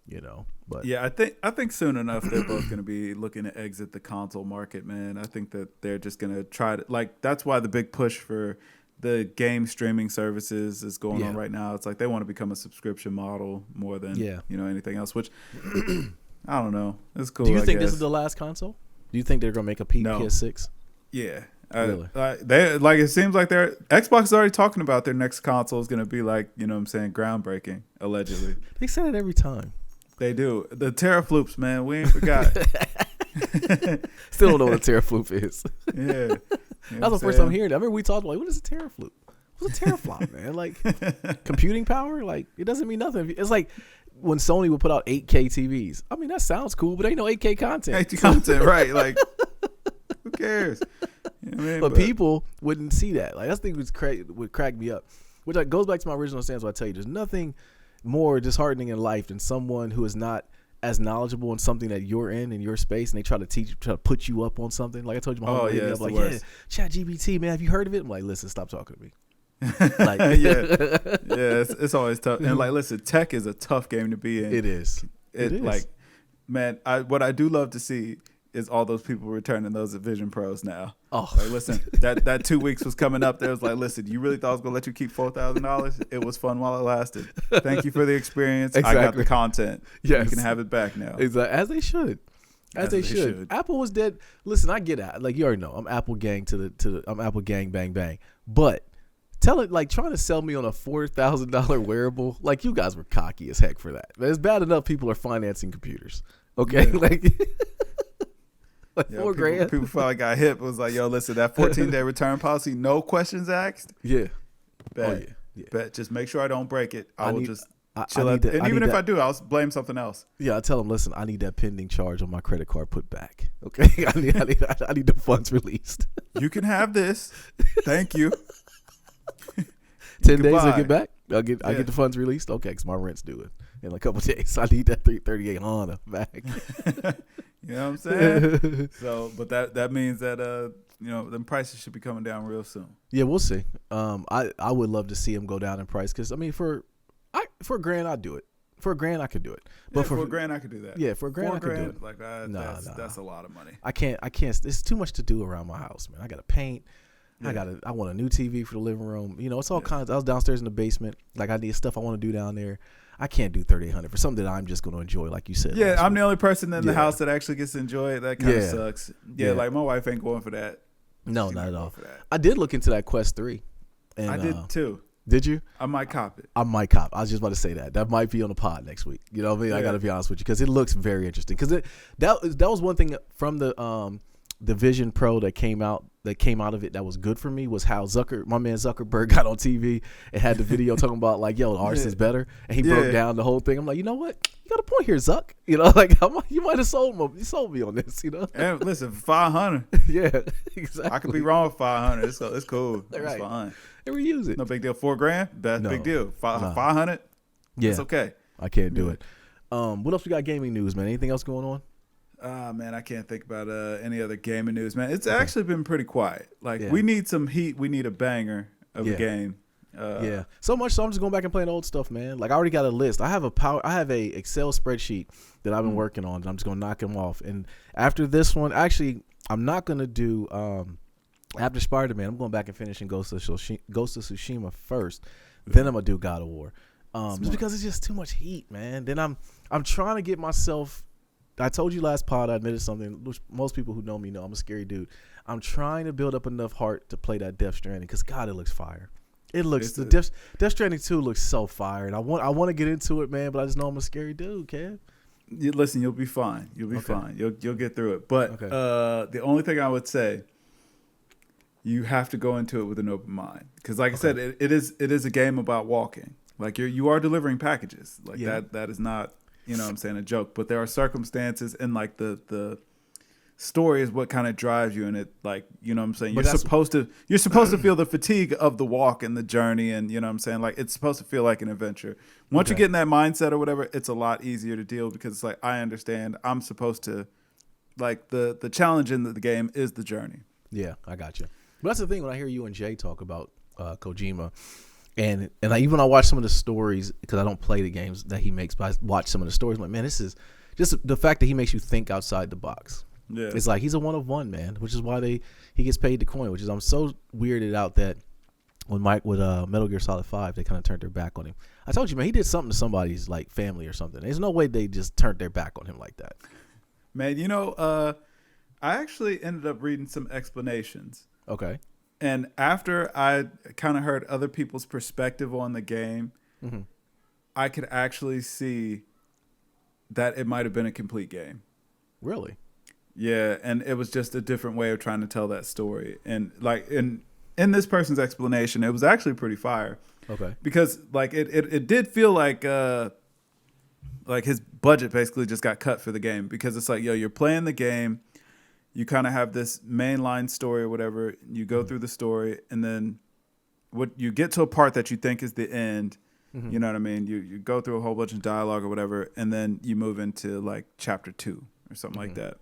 you know. But yeah, I think soon enough they're both going to be looking to exit the console market, man. I think that they're just going to try to, like, that's why the big push for the game streaming services is going on right now. It's like they want to become a subscription model more than anything else, which I don't know. It's cool. Do you think this is the last console? Do you think they're going to make a PS6? Yeah. Really? It seems like Xbox is already talking about their next console is going to be like, you know what I'm saying, groundbreaking, allegedly. They say it every time. They do. The teraflops, man. We ain't forgot. Still don't know what a teraflop is. Yeah. That was the first time hearing it. I remember we talked about, what is a teraflop? What's a teraflop, man? Like, computing power? Like, it doesn't mean nothing. It's like when Sony would put out 8K TVs. I mean, that sounds cool, but ain't no 8K content. 8K content, right. Like, who cares? You know what I mean? But people wouldn't see that. Like, that thing would crack me up. Which goes back to my original stance where I tell you, there's nothing more disheartening in life than someone who is not as knowledgeable in something that you're in your space, and they try to put you up on something. Like I told you, my whole I'm like, ChatGPT, man, have you heard of it? I'm like, listen, stop talking to me. Like, it's always tough. And like, listen, tech is a tough game to be in. It is. Like, man, what I do love to see is all those people returning those Vision Pros now. Oh, like, listen, that 2 weeks was coming up. There was like, listen, you really thought I was gonna let you keep $4,000? It was fun while it lasted. Thank you for the experience. Exactly. I got the content. Yes. You can have it back now. Exactly, as they should. As they should. Apple was dead. Listen, I get it. Like, you already know, I'm Apple gang I'm Apple gang bang bang. But tell it, like, trying to sell me on a $4,000 wearable, like, you guys were cocky as heck for that. But it's bad enough people are financing computers. Okay, yeah. like $4,000. People probably got hit. It was like, yo, listen, that 14-day return policy, no questions asked. Yeah. Bet. Oh, yeah. Bet. Just make sure I don't break it. I will just chill out. And even if I do, I'll blame something else. Yeah, I tell them, listen, I need that pending charge on my credit card put back. Okay, I need the funds released. You can have this. Thank you. 10 days I get back. I get the funds released. Okay, because my rent's due in a couple of days. I need that 338 Honda back. You know what I'm saying? So, but that means that them prices should be coming down real soon. Yeah, we'll see. I would love to see them go down in price because I mean for $1,000 I'd do it. For $1,000 I could do it. But for $1,000 I could do that. Yeah, for $1,000 I could do it. Like that's a lot of money. I can't. It's too much to do around my house, man. I gotta paint. Yeah. I want a new TV for the living room. You know, it's all kinds. I was downstairs in the basement. Like, I need stuff I want to do down there. I can't do $3,800 for something that I'm just going to enjoy, like you said. Yeah, I'm the only person in the house that actually gets to enjoy it. That kind of sucks. Yeah, like my wife ain't going for that. No, not at all. I did look into that Quest 3. And, I did too. Did you? I might cop it. I might cop. I was just about to say that. That might be on the pod next week. You know what I mean? Yeah. I got to be honest with you because it looks very interesting. Because that was one thing from the Vision Pro that came out of it that was good for me was how my man Zuckerberg got on TV and had the video talking about like, yo, ours is better, and he broke down the whole thing. I'm like, you know what? You got a point here, Zuck. You know, like you might have sold me on this. You know. And listen, $500. Yeah, exactly. I could be wrong with $500. It's cool. It's right. fine. And reuse it. No big deal. $4,000. That's big deal. $500. Yeah, it's okay. I can't do it. What else we got? Gaming news, man. Anything else going on? Man, I can't think about any other gaming news, man. It's actually been pretty quiet. Like, we need some heat. We need a banger of a game. So much so I'm just going back and playing old stuff, man. Like, I already got a list. I have a Excel spreadsheet that I've been working on, and I'm just going to knock them off. And after this one, actually, I'm not going to do after Spider-Man. I'm going back and finish Ghost of Tsushima first. Then I'm going to do God of War. Just because it's just too much heat, man. Then I'm trying to get myself. I told you last pod I admitted something, which most people who know me know I'm a scary dude. I'm trying to build up enough heart to play that Death Stranding because God, it looks fire. It looks Death Stranding 2 looks so fire, and I want to get into it, man. But I just know I'm a scary dude, Kev. Listen, you'll be fine. You'll be fine. You'll get through it. But the only thing I would say, you have to go into it with an open mind because, like I said, it is a game about walking. Like you are delivering packages. Like that is not. You know what I'm saying, a joke. But there are circumstances and like the story is what kind of drives you in it. Like, you know what I'm saying? You're supposed to feel the fatigue of the walk and the journey, and you know what I'm saying? Like, it's supposed to feel like an adventure. Once you get in that mindset or whatever, it's a lot easier to deal because it's like, I understand I'm supposed to, like, the challenge in the game is the journey. Yeah, I got you. But that's the thing when I hear you and Jay talk about Kojima. And even when I watch some of the stories, because I don't play the games that he makes, but I watch some of the stories, I'm like, man, this is just the fact that he makes you think outside the box. Yeah. It's like he's a one of one, man, which is why he gets paid the coin, which is I'm so weirded out that when with Metal Gear Solid 5, they kind of turned their back on him. I told you, man, he did something to somebody's like family or something. There's no way they just turned their back on him like that. Man, you know, I actually ended up reading some explanations. Okay. And after I kind of heard other people's perspective on the game, I could actually see that it might have been a complete game. Really? Yeah, and it was just a different way of trying to tell that story. And like in this person's explanation, it was actually pretty fire. Okay. Because like it did feel like his budget basically just got cut for the game because it's like, yo, you're playing the game. You kind of have this mainline story or whatever. You go through the story, and then you get to a part that you think is the end. You know what I mean? You go through a whole bunch of dialogue or whatever, and then you move into like chapter 2 or something like that.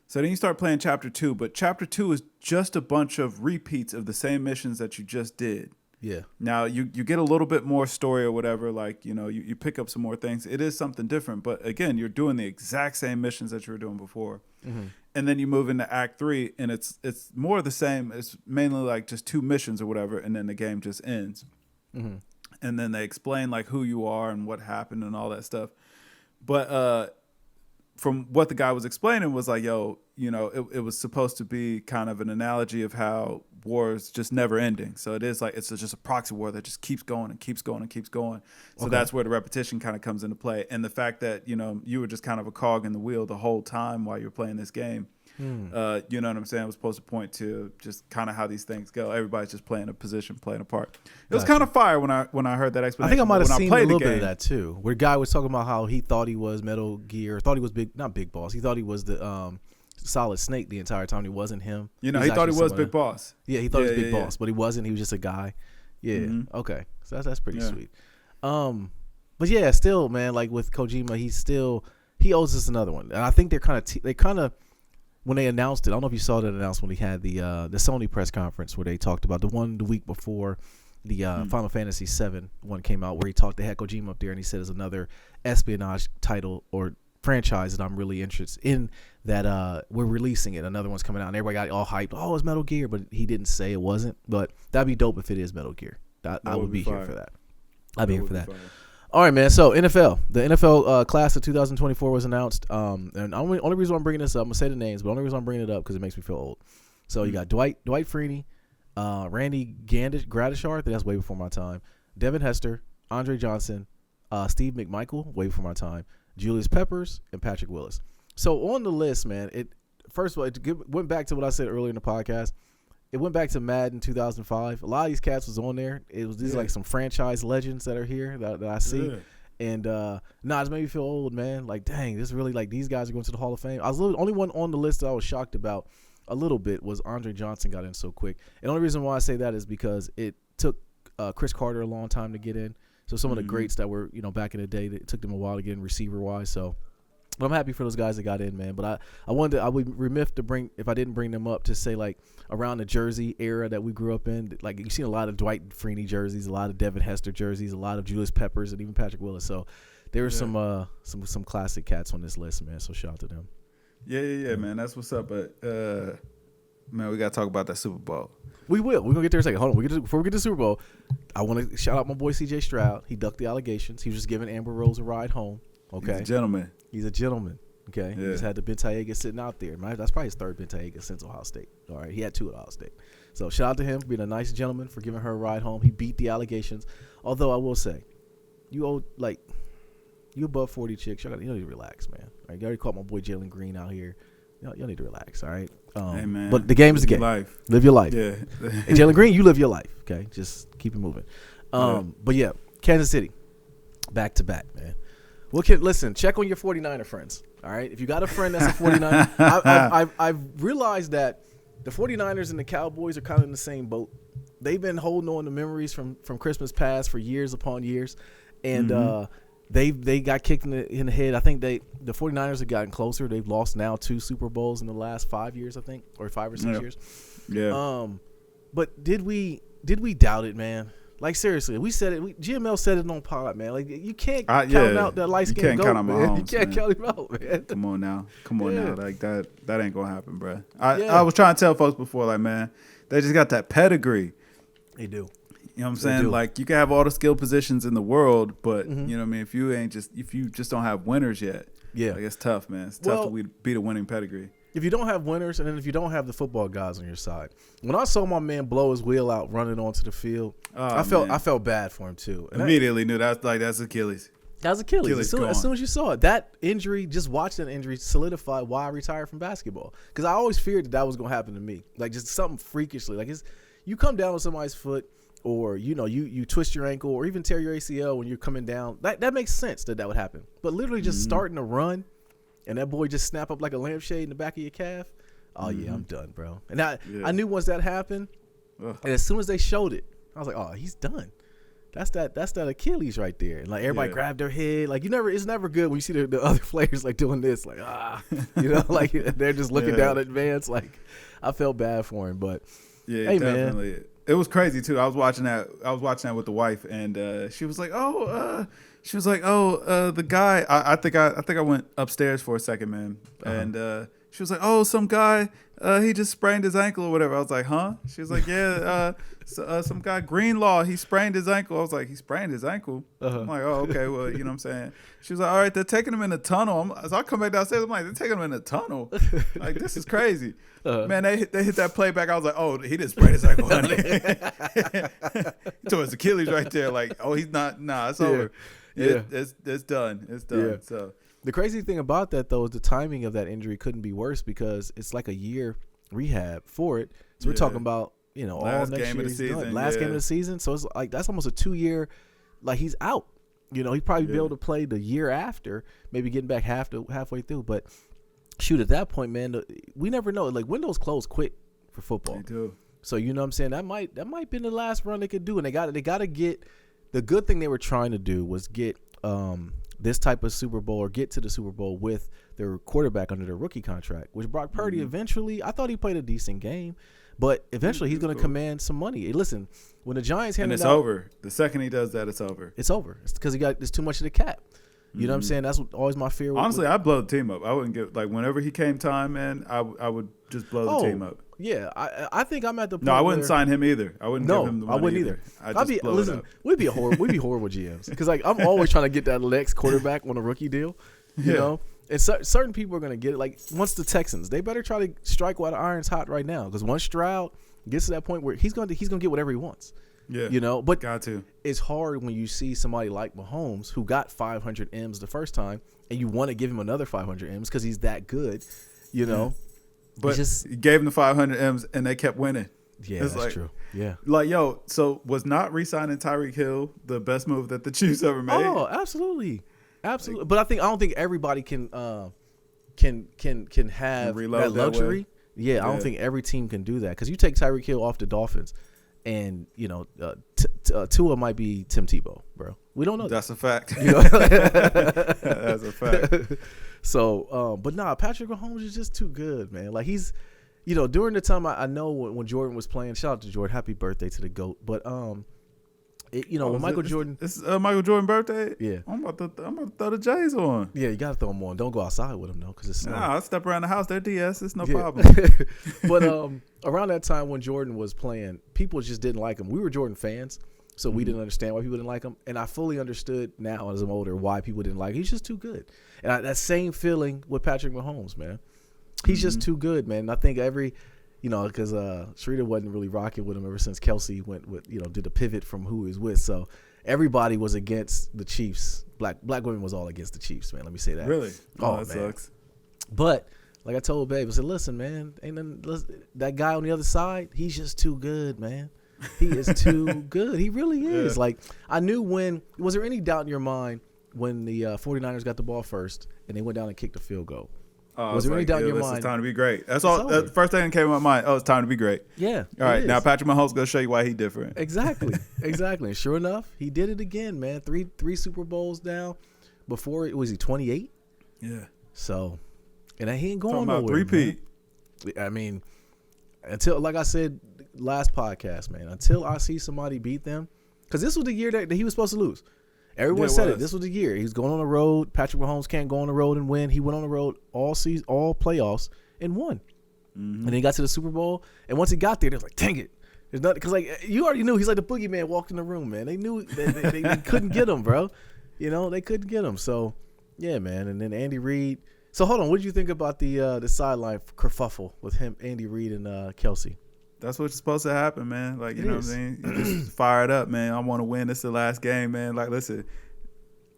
So then you start playing chapter 2, but chapter 2 is just a bunch of repeats of the same missions that you just did. Yeah. Now you get a little bit more story or whatever, like, you know, you pick up some more things. It is something different, but again, you're doing the exact same missions that you were doing before. And then you move into Act 3, and it's more of the same. It's mainly like just 2 missions or whatever, and then the game just ends. And then they explain like who you are and what happened and all that stuff. But from what the guy was explaining was like, yo, it was supposed to be kind of an analogy of how wars just never ending. So it is like it's just a proxy war that just keeps going and keeps going and keeps going. So that's where the repetition kind of comes into play. And the fact that, you were just kind of a cog in the wheel the whole time while you were playing this game. You know what I'm saying? It was supposed to point to just kind of how these things go. Everybody's just playing a position, playing a part. It was kind of fire when I heard that explanation. I think I might have seen a little bit of that too, where the guy was talking about how he thought he was Metal Gear, thought he was not Big Boss. He thought he was the Solid Snake the entire time. He wasn't him. He thought he was Big Boss. Yeah, he thought he was Big Boss, but he wasn't. He was just a guy. Yeah. Okay. So that's pretty sweet. But yeah, still, man, like with Kojima, he owes us another one, and I think they kind of. When they announced it, I don't know if you saw that announcement when he had the Sony press conference where they talked about the week before the Final Fantasy VII one came out, where they had Kojima up there and he said it's another espionage title or franchise that I'm really interested in, that we're releasing it. Another one's coming out and everybody got all hyped. Oh, it's Metal Gear, but he didn't say it wasn't. But that'd be dope if it is Metal Gear. I would be here for that. I'd be here for that. All right, man. So the NFL class of 2024 was announced. And the only reason I'm bringing this up, I'm gonna say the names, but the only reason I'm bringing it up because it makes me feel old. So you got Dwight Freeney, Randy Gradishar, I think that's way before my time. Devin Hester, Andre Johnson, Steve McMichael, way before my time. Julius Peppers and Patrick Willis. So on the list, man, first of all, it went back to what I said earlier in the podcast. It went back to Madden 2005. A lot of these cats was on there. These are like some franchise legends that are here that I see. Yeah. And it's made me feel old, man. Like, dang, this really, like, these guys are going to the Hall of Fame. I was the only one on the list that I was shocked about a little bit was Andre Johnson got in so quick. And the only reason why I say that is because it took Chris Carter a long time to get in. So some of the greats that were, back in the day, it took them a while to get in receiver-wise. So but I'm happy for those guys that got in, man. But I would be remiss if I didn't bring them up to say, like, around the jersey era that we grew up in. Like, you've seen a lot of Dwight Freeney jerseys, a lot of Devin Hester jerseys, a lot of Julius Peppers, and even Patrick Willis. So there were some classic cats on this list, man. So shout out to them. Yeah, man. That's what's up. But man, we got to talk about that Super Bowl. We will. We're going to get there in a second. Hold on. Before we get to the Super Bowl, I want to shout out my boy C.J. Stroud. He ducked the allegations. He was just giving Amber Rose a ride home. Okay. He's a gentleman. Okay. Yeah. He just had the Bentayga sitting out there. That's probably his third Bentayga since Ohio State. All right. He had two at Ohio State. So shout out to him for being a nice gentleman, for giving her a ride home. He beat the allegations. Although I will say, you above 40 chicks, you need to relax, man. All right. You already caught my boy Jalen Green out here. Y'all need to relax, all right? Hey, man. But the game is the game. Live your life. Yeah. And Jalen Green, you live your life, okay? Just keep it moving. But yeah, Kansas City, back to back, man. Listen, check on your 49er friends, all right? If you got a friend that's a 49er, I've realized that the 49ers and the Cowboys are kind of in the same boat. They've been holding on to memories from Christmas past for years upon years, and they got kicked in the head. I think the 49ers have gotten closer. They've lost now 2 Super Bowls in the last 5 years, I think, or 5 or 6 years. Yeah. But did we doubt it, man? Like, seriously, we said it. GML said it on pod, man. Like, you can't count out that light skin goat, man. You can't count him out, man. Come on now. Like, that ain't gonna happen, bro. I was trying to tell folks before, like, man, they just got that pedigree. They do. You know what I'm saying? Like, you can have all the skill positions in the world, but you know what I mean. If you just don't have winners yet, like, it's tough, man. It's tough to beat a winning pedigree. If you don't have winners, and then if you don't have the football guys on your side, when I saw my man blow his wheel out running onto the field, I felt bad for him too. And immediately knew that's Achilles. That's Achilles. As soon as you saw it, that injury, just watching that injury solidified why I retired from basketball. Because I always feared that was going to happen to me, like just something freakishly. Like, you come down on somebody's foot, or you twist your ankle, or even tear your ACL when you're coming down. That makes sense that would happen. But literally just starting to run, and that boy just snap up like a lampshade in the back of your calf. Oh yeah, I'm done, bro. And I knew once that happened, and as soon as they showed it, I was like, oh, he's done. That's that Achilles right there. And like, everybody grabbed their head. Like, it's never good when you see the other players like doing this, like, like they're just looking down at Vance. Like, I felt bad for him, but hey, definitely. Man. It was crazy too. I was watching that with the wife, and she was like, the guy. I think I went upstairs for a second, man, and She was like, oh, some guy, he just sprained his ankle or whatever. I was like, huh? She was like, yeah, some guy, Greenlaw, he sprained his ankle. I was like, he sprained his ankle? I'm like, oh, okay, well, you know what I'm saying? She was like, all right, they're taking him in the tunnel. So I come back downstairs, I'm like, they're taking him in the tunnel? Like, this is crazy. Man, they hit that playback. I was like, oh, he didn't sprain his ankle, honey. He tore his Achilles right there. Like, oh, he's not, nah, it's over. It's done. It's done. Yeah. So the crazy thing about that, though, is the timing of that injury couldn't be worse because it's like a year rehab for it. So we're talking about, you know, last all next game year of the season. Last game of the season. So it's like that's almost a 2-year, like he's out. You know, he'd probably be able to play the year after, maybe getting back halfway through. But shoot, at that point, man, we never know. Like windows close quick for football. They do. So you know what I'm saying? That might be the last run they could do. And they got to get the good thing they were trying to do was get this type of Super Bowl or get to the Super Bowl with their quarterback under their rookie contract, which Brock Purdy eventually, I thought he played a decent game, but eventually he's going to command some money. Hey, listen, when the Giants handed out, over. The second he does that, it's over. It's over. It's because there's too much of the cap. You know what I'm saying? That's always my fear. Honestly, I'd blow the team up. I wouldn't get like whenever he came time, man. I would just blow the team up. Yeah, I think I'm at the point. No, I wouldn't sign him either. I wouldn't give him the money. I wouldn't either. I'd just blow it up. We'd be horrible GMs because like I'm always trying to get that next quarterback on a rookie deal. You know, and certain people are gonna get it. Like once the Texans, they better try to strike while the iron's hot right now because once Stroud gets to that point where he's gonna get whatever he wants. Yeah, you know, but got to. It's hard when you see somebody like Mahomes who got 500 M's the first time, and you want to give him another 500 M's because he's that good, you know. But he gave him the 500 M's, and they kept winning. Yeah, that's true. Yeah, like so was not re-signing Tyreek Hill the best move that the Chiefs ever made? Oh, absolutely. But I don't think everybody can have that luxury. Yeah, I don't think every team can do that because you take Tyreek Hill off the Dolphins. And, you know, Tua might be Tim Tebow, bro. We don't know. That's a fact. You know? That's a fact. So, but nah, Patrick Mahomes is just too good, man. Like he's, you know, during the time I know when Jordan was playing, shout out to Jordan, happy birthday to the GOAT. But, when Michael Jordan. It's Michael Jordan birthday? Yeah. I'm about to throw the J's on. Yeah, you got to throw them on. Don't go outside with them, though, because it's snowing. Nah, I'll step around the house. They're DS. It's no problem. But around that time when Jordan was playing, people just didn't like him. We were Jordan fans, so we didn't understand why people didn't like him. And I fully understood now as I'm older why people didn't like him. He's just too good. And that same feeling with Patrick Mahomes, man. He's just too good, man. And I think because Sharita wasn't really rocking with him ever since Kelsey did the pivot from who he was with. So everybody was against the Chiefs. Black women was all against the Chiefs, man. Let me say that. Really? Oh, that sucks. But like I told Babe, I said, listen, man, that guy on the other side, he's just too good, man. He is too good. He really is. Like I knew was there any doubt in your mind when the 49ers got the ball first and they went down and kicked the field goal? Was there any doubt in your mind? It's time to be great. That's all. The first thing that came to my mind. Oh, it's time to be great. Yeah. All right. Now Patrick Mahomes going to show you why he's different. Exactly. And sure enough, he did it again, man. Three Super Bowls down. Before was he 28? Yeah. So, and he ain't going nowhere. Three-peat. I mean, until like I said last podcast, man. Until I see somebody beat them, because this was the year that he was supposed to lose. Everyone said it. This was the year. He was going on the road. Patrick Mahomes can't go on the road and win. He went on the road all season, all playoffs, and won. And then he got to the Super Bowl. And once he got there, they was like, dang it. There's nothing. Because, like, you already knew he's like the boogeyman walked in the room, man. They knew they couldn't get him, bro. You know, they couldn't get him. So, yeah, man. And then Andy Reid. So, hold on. What did you think about the sideline kerfuffle with him, Andy Reid, and Kelsey? That's what's supposed to happen, man. Like, you know what I'm saying? You just fire it up, man. I want to win. This is the last game, man. Like, listen,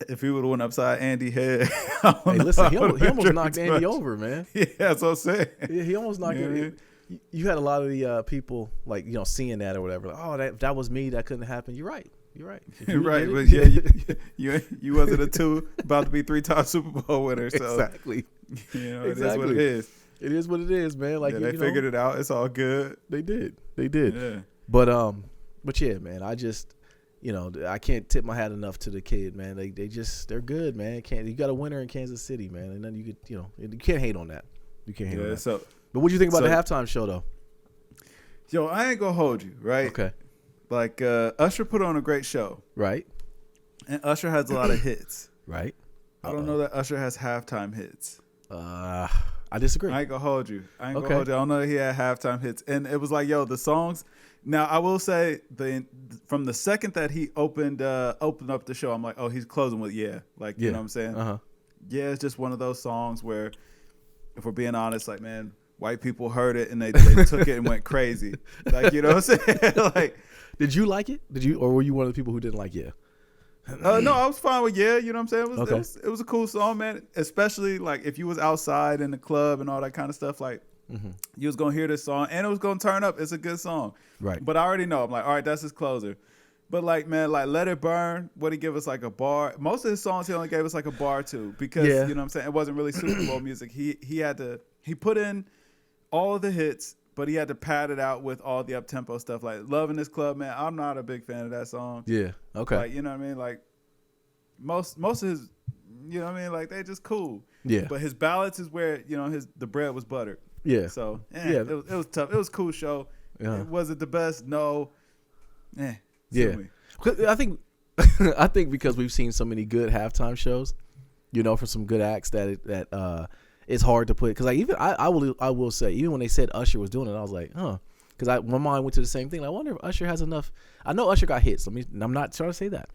if he would have went upside Andy's head, hey, listen, he almost knocked Andy over, man. Yeah, that's what I'm saying. Yeah, he almost knocked him. You had a lot of the people, like, you know, seeing that or whatever. Like, oh, that was me. That couldn't happen. You're right. You're right. But yeah, you wasn't a about to be 3-time Super Bowl winner. So exactly. You know, it is what it is. It is what it is, man. Like they figured it out. It's all good. They did. Yeah. But yeah, man. I just, you know, I can't tip my hat enough to the kid, man. They're good, man. You got a winner in Kansas City, man, and then you could, you know, you can't hate on that. You can't hate on that. So, but what do you think about the halftime show, though? Yo, I ain't gonna hold you, right? Okay. Like Usher put on a great show, right? And Usher has a lot of hits, right? I don't know that Usher has halftime hits. I disagree. I ain't gonna hold you. I don't know that he had halftime hits, and it was like, yo, the songs. Now I will say from the second that he opened up the show, I'm like, oh, he's closing with you know what I'm saying? Yeah, it's just one of those songs where, if we're being honest, like, man, white people heard it and they took it and went crazy. Like, you know what I'm saying? Like, did you like it? Or were you one of the people who didn't like Yeah? No, I was fine with you know what I'm saying? It was a cool song, man. Especially like if you was outside in the club and all that kind of stuff, like you was gonna hear this song and it was gonna turn up. It's a good song. Right. But I already know. I'm like, all right, that's his closer. But like, man, like Let It Burn, what he give us like a bar. Most of his songs he only gave us like a bar to because you know what I'm saying, it wasn't really Super Bowl music. He put in all of the hits, but he had to pad it out with all the up-tempo stuff. Like Love in This Club, man, I'm not a big fan of that song. Yeah, okay. Like, you know what I mean? Like, most of his, you know what I mean? Like, they just cool. Yeah. But his ballads is where, you know, the bread was buttered. Yeah. So, it was tough. It was a cool show. Was it the best? No. Yeah. I think because we've seen so many good halftime shows, you know, for some good acts that it's hard to put, because like even I will say, even when they said Usher was doing it, I was like, because my mind went to the same thing. I wonder if Usher has enough. I know Usher got hits. I'm not trying to say that,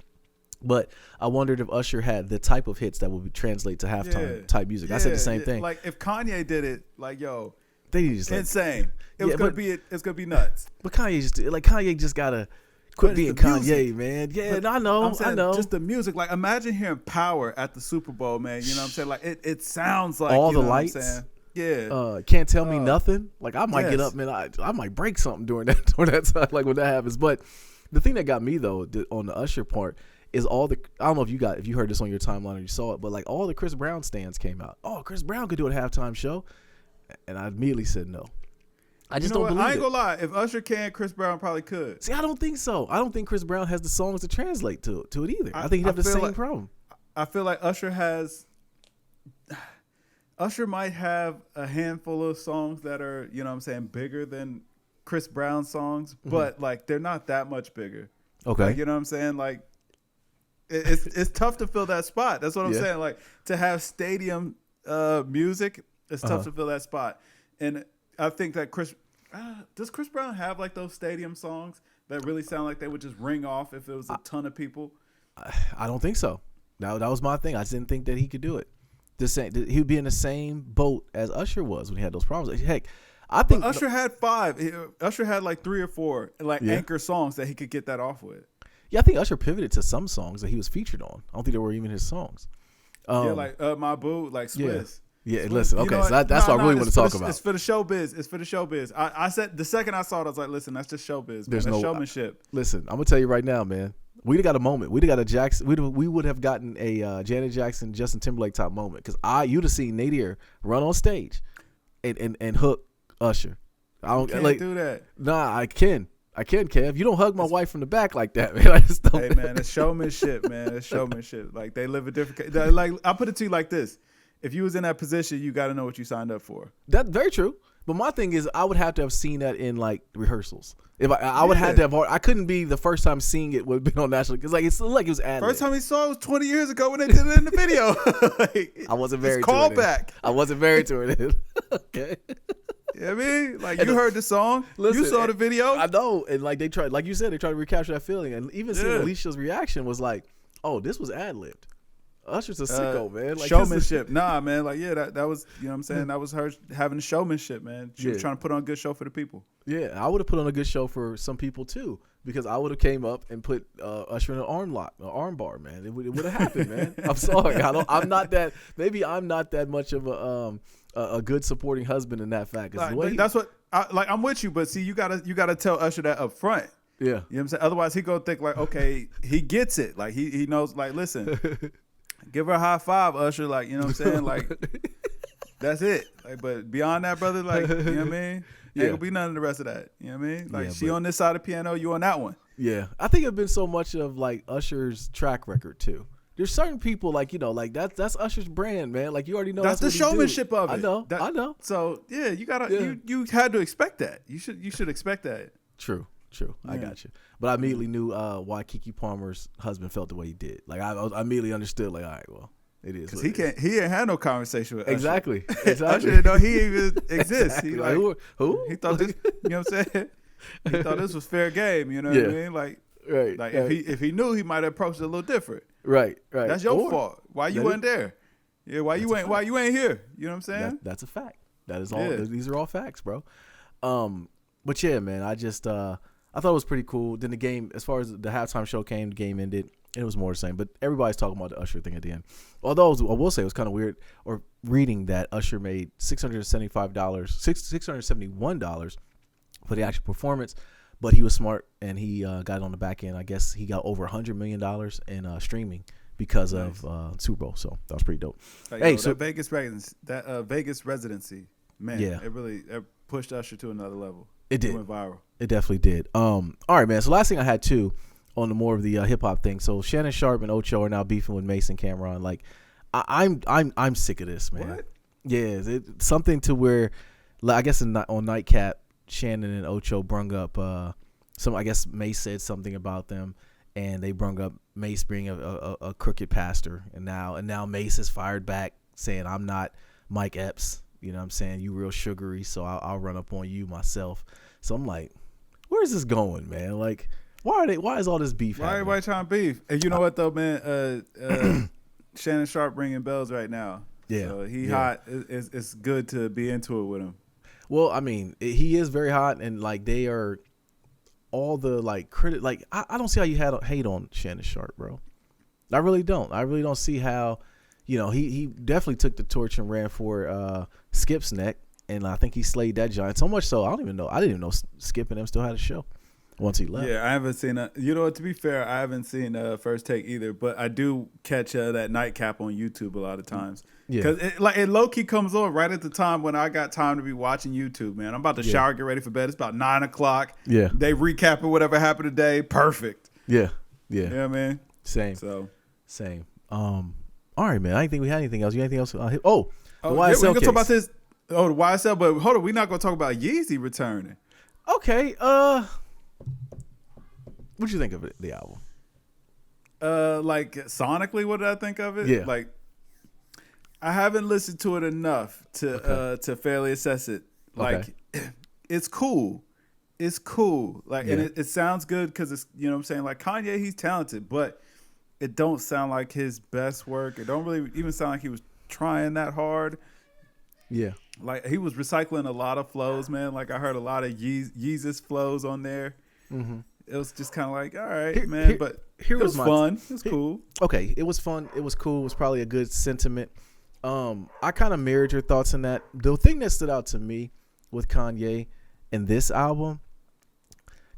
but I wondered if Usher had the type of hits that would translate to halftime type music. I said the same thing. Like if Kanye did it, like, yo, they just insane. It's gonna be nuts. But Kanye just gotta quit being Kanye, man. Yeah, I know. Just the music. Like, imagine hearing Power at the Super Bowl, man. You know what I'm saying? Like, it sounds like all the lights. What I'm saying? Yeah. Can't Tell Me Nothing. Like, I might get up, man. I might break something during that time, like when that happens. But the thing that got me though on the Usher part is I don't know if you heard this on your timeline or you saw it, but like all the Chris Brown stands came out. Oh, Chris Brown could do a halftime show, and I immediately said no. I just don't believe it. I ain't gonna lie. If Usher can, Chris Brown probably could. See, I don't think so. I don't think Chris Brown has the songs to translate to it either. I think he'd have the same problem. I feel like Usher might have a handful of songs that are, you know what I'm saying, bigger than Chris Brown songs, but like they're not that much bigger. Okay. Like, you know what I'm saying? Like it's tough to fill that spot. That's what I'm saying. Like, to have stadium music, it's tough to fill that spot. And I think that does Chris Brown have like those stadium songs that really sound like they would just ring off if it was a ton of people? I don't think so. That was my thing. I just didn't think that he could do it. He would be in the same boat as Usher was when he had those problems. Heck, I think Usher had 5. Usher had like 3 or 4 anchor songs that he could get that off with. Yeah, I think Usher pivoted to some songs that he was featured on. I don't think they were even his songs. Like My Boo, like Swiss. Yeah, listen, okay, so that's what I really want to talk about. It's for the showbiz. I said, the second I saw it, I was like, listen, that's just showbiz. That's showmanship. Listen, I'm going to tell you right now, man. We'd have got a moment. We'd have got a Jackson. We would have gotten a Janet Jackson, Justin Timberlake type moment, because you'd have seen Nadir run on stage and hook Usher. I don't do that. Nah, I can, Kev. You don't hug my wife from the back like that, man. I just don't. Hey, man, it's showmanship, man. It's showmanship. Like, they live a different. Like, I put it to you like this: if you was in that position, you got to know what you signed up for. That's very true. But my thing is, I would have to have seen that in like rehearsals. If I would have to have, I couldn't be the first time seeing it would have been on national, because like it was ad-lib. First time he saw it was 20 years ago when they did it in the video. I wasn't married to it. Callback. I wasn't married to it. Okay. Yeah, I mean, like, you heard the song, you saw the video. I know, and like they tried, like you said, they tried to recapture that feeling, and even seeing Alicia's reaction was like, "Oh, this was ad-libbed." Usher's a sicko, man. Like, showmanship. Nah, man. Like, yeah, that was, you know what I'm saying? That was her having showmanship, man. She was trying to put on a good show for the people. Yeah, I would have put on a good show for some people too, because I would have came up and put Usher in an arm bar, man. It would have happened, man. I'm sorry. I'm not that. Maybe I'm not that much of a good supporting husband in that fact. That's what. I'm with you, but see, you gotta tell Usher that up front. Yeah, you know what I'm saying. Otherwise, he gonna think like, okay, he gets it. Like he knows. Like, listen. Give her a high five, Usher. Like, you know what I'm saying? Like, that's it. Like, but beyond that, brother, like, you know what I mean? Ain't gonna be none of the rest of that. You know what I mean? Like, she on this side of the piano, you on that one. Yeah. I think it's been so much of like Usher's track record too. There's certain people, like, you know, like that's Usher's brand, man. Like, you already know that's the showmanship of it. I know. So yeah, you gotta you had to expect that. You should expect that. True. Yeah. I got you. But I immediately knew why Keke Palmer's husband felt the way he did. Like, I immediately understood, like, all right, well, It is. Because he ain't had no conversation with Usher. Exactly. Usher didn't know he even exists. Exactly. He like, who? He thought this, you know what I'm saying? He thought this was fair game, you know what I mean? Like, right. if he knew, he might have approached it a little different. Right. That's your fault. Why you wasn't there? Yeah, why you ain't here? You know what I'm saying? That's a fact. That is all. Yeah. These are all facts, bro. But yeah, man, I just I thought it was pretty cool. Then the game, as far as the halftime show came, the game ended. It was more the same, but everybody's talking about the Usher thing at the end. Although I will say it was kind of weird, or reading that Usher made $671 for the actual performance, but he was smart and he got it on the back end. I guess he got over $100 million in streaming because of Super Bowl. So that was pretty dope. So Vegas residency, man, yeah, it pushed Usher to another level. It did. It went viral. It definitely did. All right, man. So last thing I had too, on the more of the hip hop thing. So Shannon Sharp and Ocho are now beefing with Mason Cameron. Like, I'm sick of this, man. What? Yeah, it's something to where, like, I guess on Nightcap, Shannon and Ocho brung up some. I guess Mace said something about them, and they brung up Mace being a crooked pastor, and now Mace is fired back saying, "I'm not Mike Epps. You know what I'm saying? You real sugary, so I'll run up on you myself." So I'm like, where's this going, man? Like, why is all this beef happening? Why everybody trying to beef? And you know what though, man? Shannon Sharp ringing bells right now. Yeah, so he hot. It's good to be into it with him. Well, I mean, he is very hot, and like they are all the like critic. Like I don't see how you hate on Shannon Sharp, bro. I really don't. I really don't see how. You know, he definitely took the torch and ran for Skip's neck, and I think he slayed that giant so much so I didn't even know Skip and them still had a show once he left. Yeah, I haven't seen that. You know what? To be fair, I haven't seen First Take either, but I do catch that Nightcap on YouTube a lot of times. Yeah, because it low key comes on right at the time when I got time to be watching YouTube. Man, I'm about to shower, get ready for bed. It's about 9:00. Yeah, they recapping whatever happened today. Perfect. Yeah. You know what I mean? Same. All right, man. I didn't think we had anything else. You anything else? The YSL we're gonna case. talk about this. Oh, the YSL, but hold on, we're not gonna talk about Yeezy returning. Okay. What'd you think of the album? Like sonically, what did I think of it? Yeah. Like, I haven't listened to it enough to fairly assess it. Like, it's cool. It's cool. Like, and it sounds good because it's, you know what I'm saying? Like, Kanye, he's talented, but it don't sound like his best work. It don't really even sound like he was trying that hard. Yeah. Like, he was recycling a lot of flows, man. Like, I heard a lot of Yeezus flows on there. Mm-hmm. It was just kind of like, all right, man. But it was fun. It was cool. Okay. It was fun. It was cool. It was probably a good sentiment. I kind of mirrored your thoughts in that. The thing that stood out to me with Kanye in this album,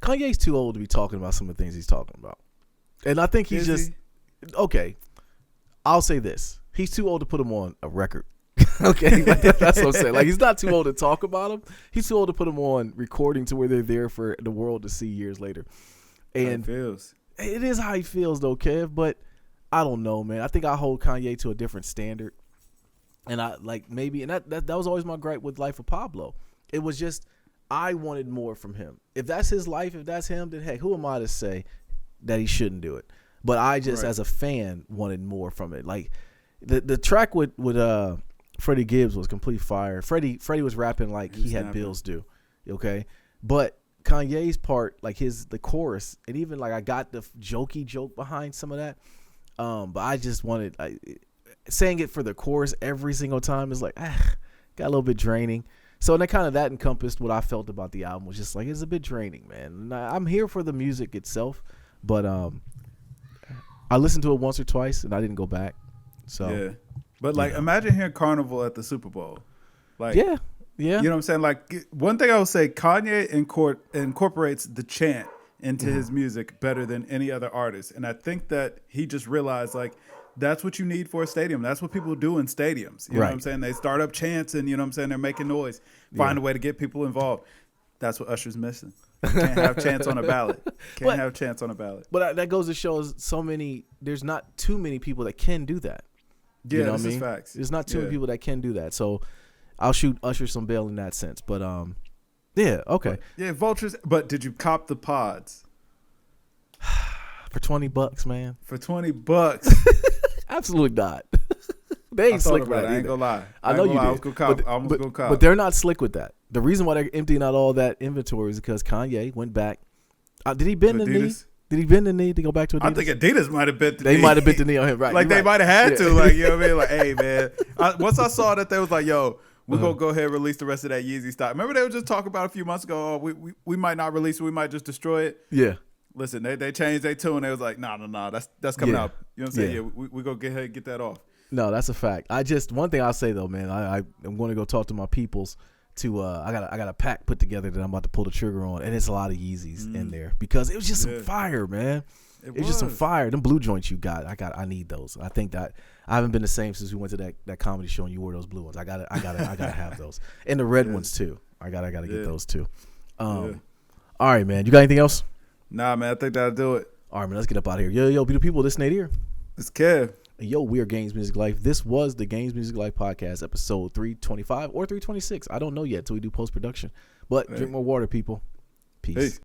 Kanye's too old to be talking about some of the things he's talking about. And I think he's just... Okay, I'll say this. He's too old to put him on a record. Okay, that's what I'm saying. Like, he's not too old to talk about him. He's too old to put him on recording to where they're there for the world to see years later. And how it feels. It is how he feels, though, Kev. But I don't know, man. I think I hold Kanye to a different standard. And I like maybe, and that was always my gripe with Life of Pablo. It was just I wanted more from him. If that's his life, if that's him, then heck, who am I to say that he shouldn't do it? But I just, as a fan, wanted more from it. Like the track with Freddie Gibbs was complete fire. Freddie was rapping like he had bills due. Okay, but Kanye's part, like the chorus, and even like I got the jokey joke behind some of that. But I just wanted saying it for the chorus every single time is like got a little bit draining. So that encompassed what I felt about the album. Was just like it's a bit draining, man. And I'm here for the music itself, but I listened to it once or twice and I didn't go back. So yeah, but like imagine hearing Carnival at the Super Bowl, like yeah, you know what I'm saying. Like one thing I would say, Kanye incorporates the chant into his music better than any other artist, and I think that he just realized like that's what you need for a stadium. That's what people do in stadiums. You know what I'm saying? They start up chants and you know what I'm saying, they're making noise, find a way to get people involved. That's what Usher's missing. Can't have chants on a ballot. Have chants on a ballot. But that goes to show there's not too many people that can do that. Yeah, you know this what I mean? is facts. There's not too many people that can do that. So I'll shoot Usher some bail in that sense. But yeah, okay. Yeah, Vultures. But did you cop the pods? For $20, man. For $20. Absolutely not. They ain't slick with that. I ain't gonna lie. I know you did. I was gonna cop. But they're not slick with that. The reason why they're emptying out all that inventory is because Kanye went back. Did he bend the knee? Did he bend the knee to go back to Adidas? I think Adidas might have bent the knee. They might have bent the knee on him, right? Like they might have had to. Like, you know what I mean? Like, hey, man. Once I saw that, they was like, yo, we're going to go ahead and release the rest of that Yeezy stock. Remember they were just talking about a few months ago, oh, we might not release it. We might just destroy it. Yeah. Listen, they changed their tune. They was like, no, that's coming out. You know what I'm saying? Yeah, we go get ahead and get that off. No, that's a fact. One thing I'll say though, man, I'm going to go talk to my peoples to I got a pack put together that I'm about to pull the trigger on, and it's a lot of Yeezys in there because it was just some fire, man. It was just some fire. Them blue joints you got, I need those. I think that I haven't been the same since we went to that comedy show and you wore those blue ones. I gotta have those, and the red ones too. I gotta get those too. All right, man. You got anything else? Nah, man. I think that'll do it. All right, man. Let's get up out of here. Yo, beautiful people. This Nate here. It's Kev. Yo, we are Games Music Life. This was the Games Music Life podcast, episode 325 or 326. I don't know yet till we do post production. But drink more water, people. Peace.